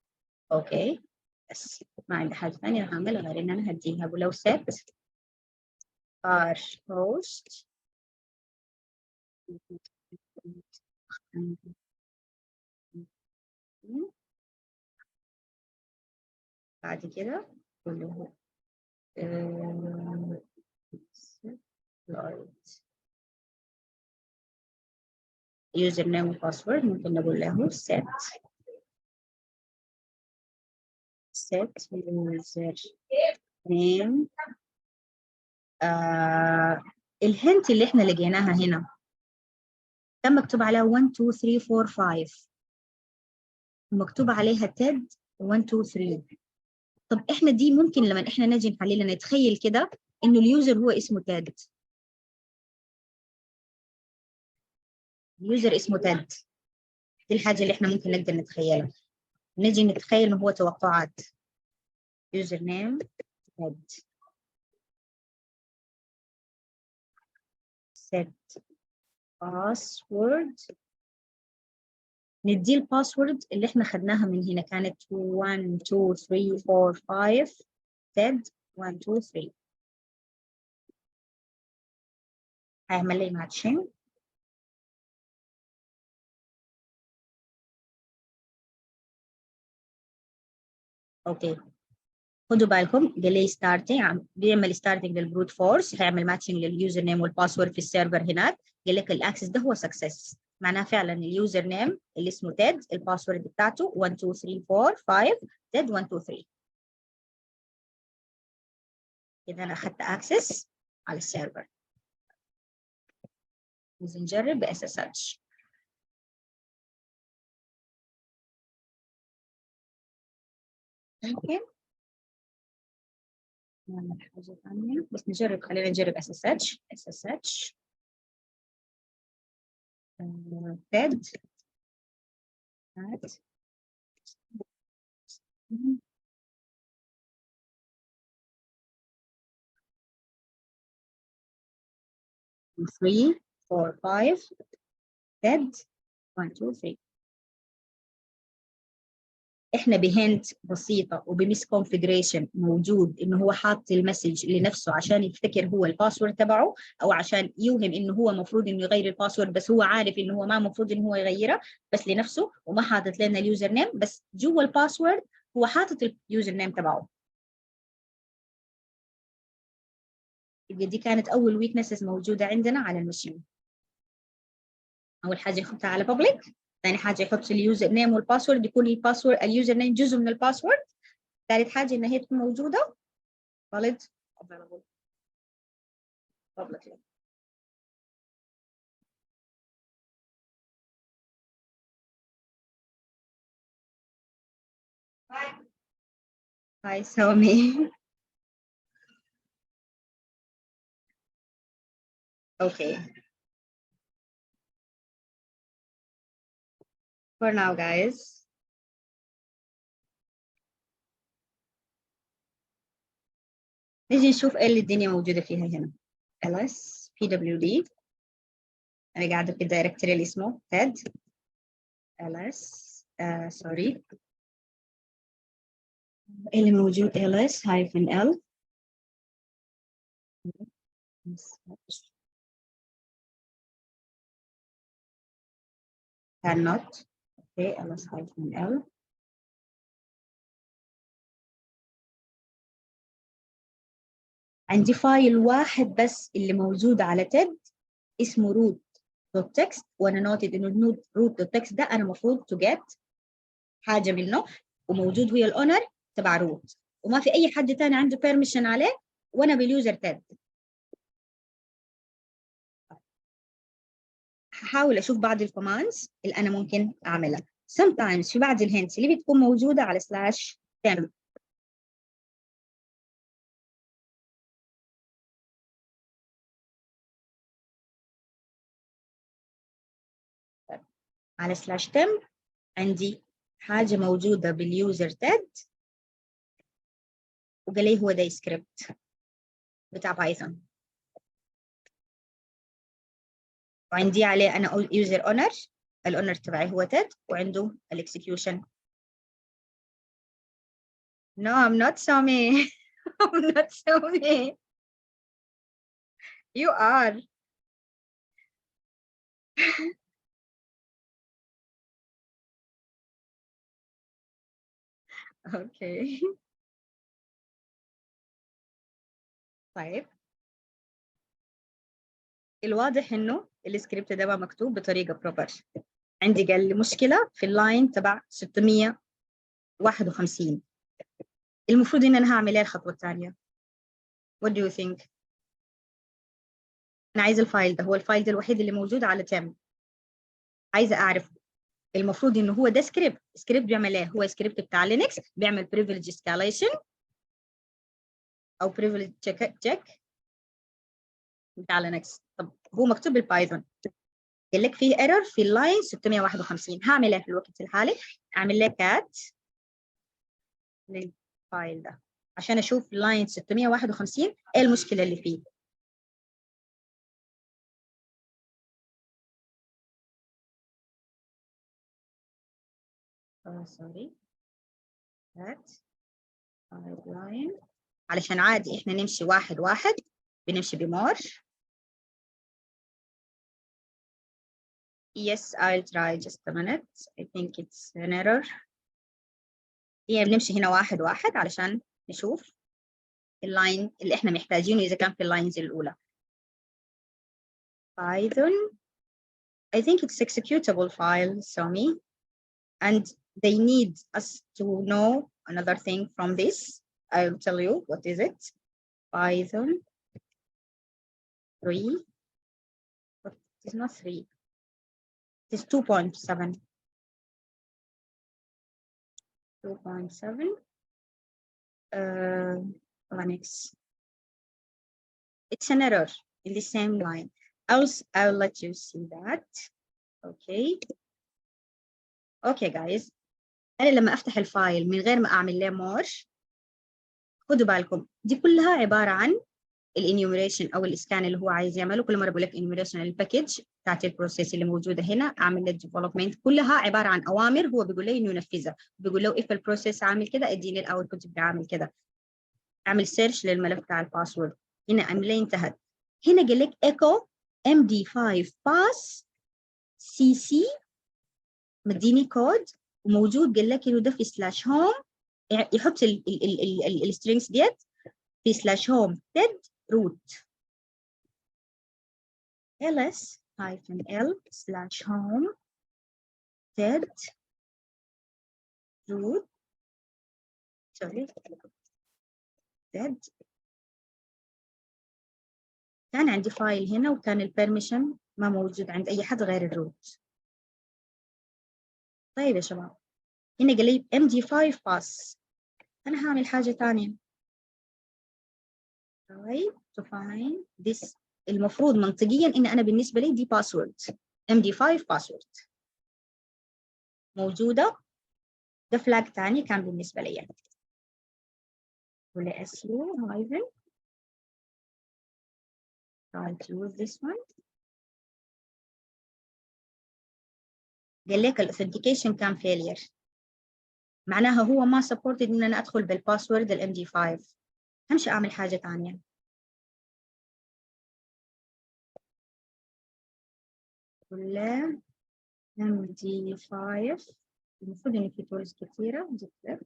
اوكي بس ما عندي حاجة ثانية راح أعملها غير إن أنا هديها ولو set r host بعد كده كله user name وباسورد ممكن نقول له set user name. الهنت اللي احنا لقيناها هنا كان مكتوب عليها 1 2 3 4 5 ومكتوب عليها تيد 1 2 3. طب احنا دي ممكن لما احنا نجي نحللها نتخيل كده انه اليوزر هو اسمه تيد، اليوزر اسمه تيد. دي الحاجة اللي احنا ممكن نقدر نتخيلها، نجي نتخيل انه هو توقعات user name تيد set password. ندي الباسورد اللي احنا خدناها من هنا كانت 1 2 3 4 5 تيد 1 2 3. هيعمل لي ماتشنج. اوكي خدوا بالكم قال لي ستارتنج، بيعمل ستارتنج للبروت فورس، هيعمل ماتشنج لليوزر نيم والباسورد في السيرفر هناك. قال لك الاكسس ده هو سكسس، معناه فعلا اليوزر نيم اللي اسمه تيد الباسورد بتاعته 1 2 3 4 5 تيد 1 2 3. كده انا اخذت اكسس على السيرفر. نجرب باس اس اتش. ممكن نعمل حاجة ثانية بس نجرب، خلينا نجرب اس اس اتش تيد three 4 5 تيد 1 2 3. احنا بهنت بسيطه وبمس كونفيجريشن موجود انه هو حاط المسج لنفسه عشان يفتكر هو الباسورد تبعه، او عشان يوهم انه هو المفروض انه يغير الباسورد بس هو عارف انه هو ما المفروض انه هو يغيره بس لنفسه، وما حاطط لنا اليوزر نيم، بس جوا الباسورد هو حاطط اليوزر نيم تبعه. يبقى دي كانت اول ويكنسز موجوده عندنا على المشين. اول حاجه يحطها على بابليك، ثاني حاجه يحط اليوزر نيم والباسورد، يكون الباسورد اليوزر نيم جزء من الباسورد، ثالث حاجه ان هي تكون موجوده valid available publicly. Hi Somi. Okay. For now guys. نجي نشوف ايه اللي الدنيا موجودة فيها هنا. ls pwd أنا قاعدة في الدايركتوري اللي اسمه ted ls sorry ايه اللي موجود ls -l cannot okay ls -l عندي فايل واحد بس اللي موجود على تيد اسمه root.txt، وانا نوتد انه root.txt ده انا المفروض تو جيت حاجه منه، وموجود هي الاونر تبع روت، وما في اي حد ثاني عنده بيرميشن عليه، وانا باليوزر تيد. هحاول اشوف بعض الكوماندز اللي انا ممكن اعملها. sometimes في بعض الهنتس اللي بتكون موجوده على /temp على /temp عندي حاجه موجوده باليوزر تيد، وقال لي هو ده سكريبت بتاع بايثون، وعندي عليه انا يوزر اونر، الاونر تبعي هو تيد، وعنده الاكسكيوشن No, I'm not Sami. I'm not Sami. You are. Okay. طيب الواضح انه السكريبت ده ما مكتوب بطريقه بروبر. عندي قال لي مشكله في اللاين تبع 651. المفروض ان انا هعمل ايه الخطوه الثانيه؟ What do you think؟ انا عايزه الفايل ده، هو الفايل ده الوحيد اللي موجود على تم. عايزه اعرف المفروض انه هو ده سكريبت بيعمل ايه؟ هو سكريبت بتاع لينكس بيعمل privilege escalation او privilege check بتاع لينكس. طب هو مكتوب بالبايثون، قال لك فيه ايرور في اللاين 651. هعمل ايه في الوقت الحالي؟ اعمل له كات للفايل ده عشان اشوف لاين 651 ايه المشكله اللي فيه. سوري كات لاين علشان عادي احنا نمشي واحد واحد، بنمشي بمور. Yes, I'll try just a minute. I think it's an error. هي بنمشي هنا واحد واحد علشان نشوف اللاين اللي احنا محتاجينه اذا كان في اللاينز الاولى. Python. I think it's executable file, Somi, and they need us to know another thing from this. I'll tell you what is it. Python 3. But it's not 3. It's 2.7. 2.7. Linux. It's an error in the same line. I'll let you see that. Okay. Okay, guys. أنا لما أفتح الفايل من غير ما أعمل له مور، خدوا بالكم دي كلها عبارة عن الانيوميريشن أو الإسكان اللي هو عايز يعمله. كل مرة بقول لك انيوميريشن الباكج بتاعت البروسيس اللي موجودة هنا، أعمل له ديفلوبمنت، كلها عبارة عن أوامر هو بيقول لي إنه ينفذها. بيقول له if البروسيس عامل كده اديني الأوتبوت بتاعمل كده. أعمل سيرش للملف بتاع الباسورد. هنا أعمل انتهت. هنا قال لك echo md5 pass cc، مديني كود وموجود قال لك انه ده في سلاش هوم، يحط السترينجز ديت في سلاش هوم تيد روت ls-l سلاش هوم تيد روت سوري تيد. كان عندي فايل هنا وكان البرميشن ما موجود عند اي حد غير الروت. طيب يا شباب هنا قال لي md5 باس، انا هعمل حاجه ثانيه. طيب to find this، المفروض منطقيا ان انا بالنسبه لي دي باسورد md5 باسورد موجوده. ده فلاج ثاني كان بالنسبه لي ولا su hyphen. try to use this one. قال لك الاثنتيكيشن كان failure، معناها هو ما سبورتد ان انا ادخل بالباسورد الام دي 5. همشي اعمل حاجه ثانيه. ولا ام دي 5 المفروض ان في تولز كثيره جدا.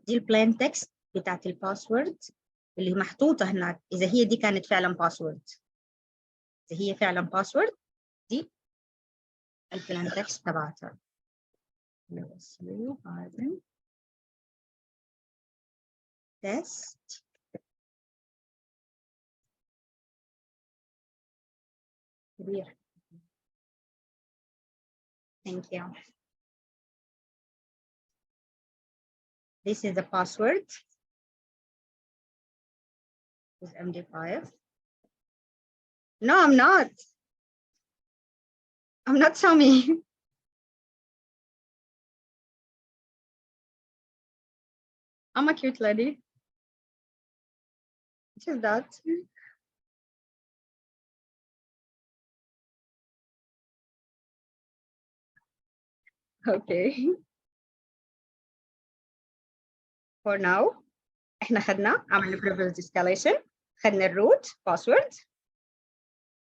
دي البلين تكست بتاعت الباسورد اللي محطوطه هناك، اذا هي دي كانت فعلا باسورد، اذا هي فعلا باسورد دي البلين تكست تبعتها. test كبير. Thank you. This is the password with MD5. No, I'm not. I'm not Tommy. I'm a cute lady. Just that. Okay. For now احنا عملنا privilege escalation، خدنا الروت password.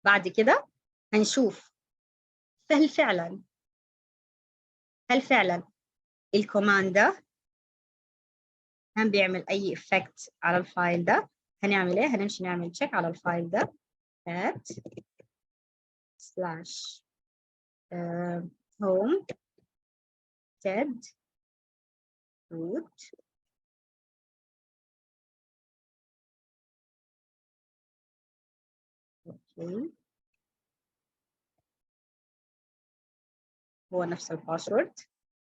بعد كده هنشوف هل فعلا الكوماند ده كان بيعمل اي effect على الفايل ده. هنعمل ايه؟ هنمشي نعمل تشيك على الفايل ده @/ home ted root اوكي. هو نفس الباسورد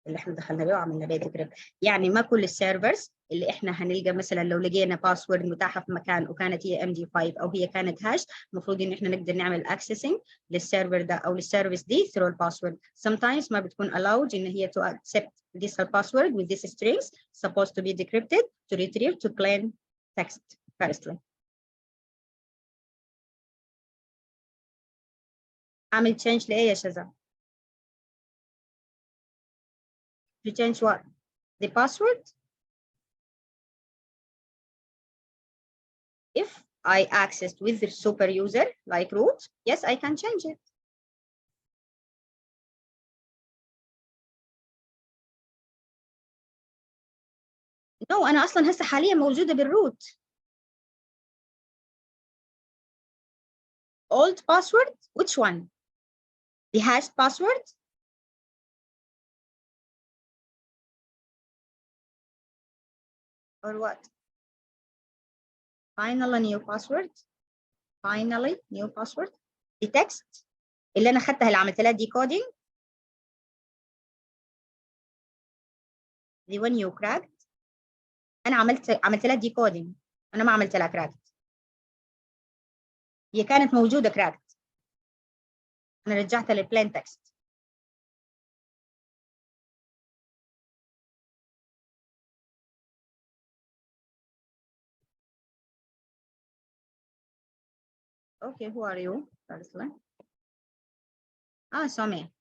اللي احنا دخلنا بيه وعملنا بيه ديكريبت. يعني ما كل السيرفرز اللي احنا هنلقى مثلا لو لقينا باسورد متاحه في مكان وكانت هي MD5 او هي كانت هاش، المفروض ان احنا نقدر نعمل اكسسنج للسيرفر ده او للسيرفيس دي through الباسورد. sometimes ما بتكون allowed ان هي to accept this password with this strings supposed to be decrypted to retrieve to plain text firstly. اعمل change لايه يا شذا؟ to change what? The password? If I accessed with the super user like root, yes, I can change it. No, أنا أصلاً هسه حالياً موجودة بالروت. Old password? Which one? The hashed password? Or what? Finally new password. Finally new password. The text اللي أنا خدتها اللي عملت لها decoding. The one you cracked. أنا عملت لها decoding. أنا ما عملت لها cracked. هي كانت موجودة cracked. أنا رجعتها للplain text. Okay, who are you? Firstly. Somi.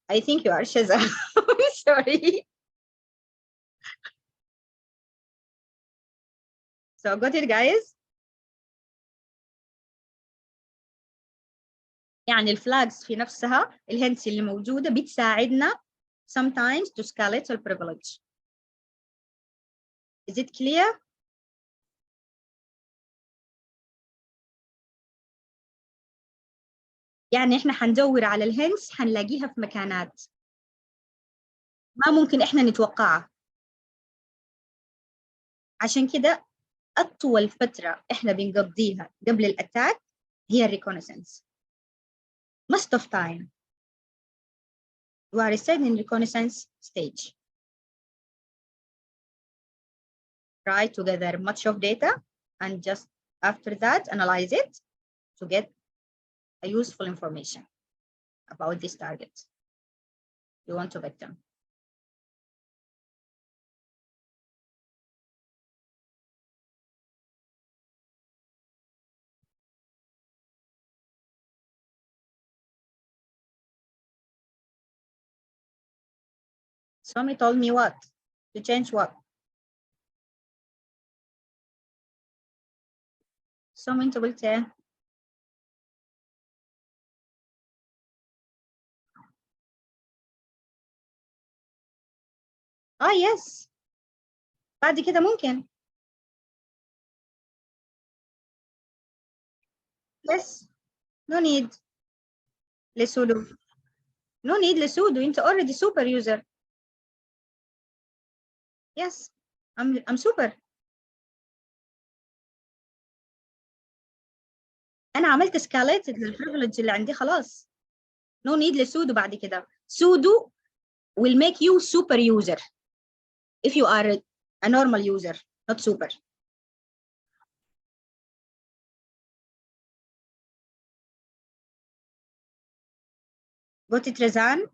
I think you are Shaza. Sorry. So got it guys? يعني الفلاجز في نفسها الهنتس اللي موجودة بتساعدنا sometimes to escalate the privilege. Is it clear? يعني احنا هندور على الهنتس هنلاقيها في مكانات ما ممكن احنا نتوقعها. عشان كده أطول فترة احنا بنقضيها قبل الأتاك هي الريكونيسنس. Most of time we are staying in reconnaissance stage. Try to gather much of data and just after that analyze it to get a useful information about this target you want to victim. Somebody told me what? To change what? Someone will tell. Yes. بعد كده ممكن. Yes. No need. لسودو. No need لسودو. أنت already super user. Yes. I'm super. أنا عملت escalated للprivilege اللي عندي خلاص. No need لسودو بعد كده. سودو will make you super user if you are a normal user, not super. Got it رزان؟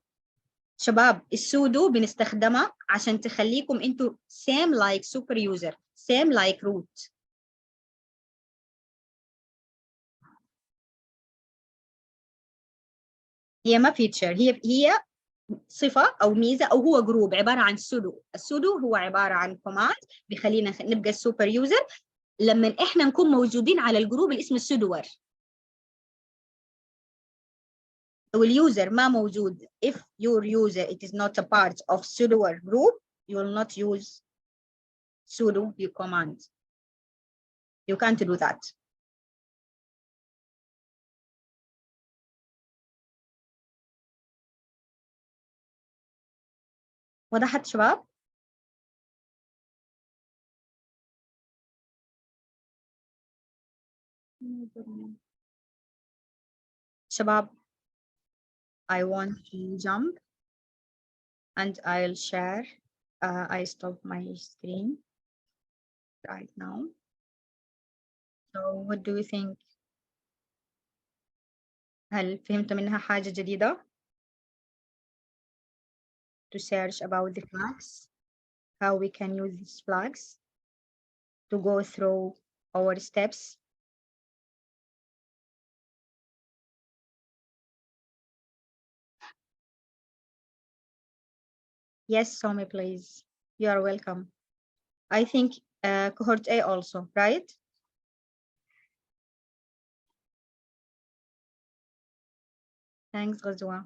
شباب السودو بنستخدمها عشان تخليكم انتوا same like super user same like root. هي ما فيتشر، هي صفة أو ميزة أو هو جروب عبارة عن سودو. السودو هو عبارة عن كوماند بيخلينا نبقى السوبر يوزر لما إحنا نكون موجودين على الجروب اللي اسمه السودوور. لو اليوزر ما موجود if your user it is not a part of sudoer group you will not use sudo your command. You can't do that. وضحت شباب؟ شباب I want to jump and I'll share. I stop my screen right now. So what do you think? هل فهمت منها حاجة جديدة؟ To search about the flags, how we can use these flags, to go through our steps. Yes, Somi, please. You are welcome. I think cohort A also, right? Thanks, Ghazwa.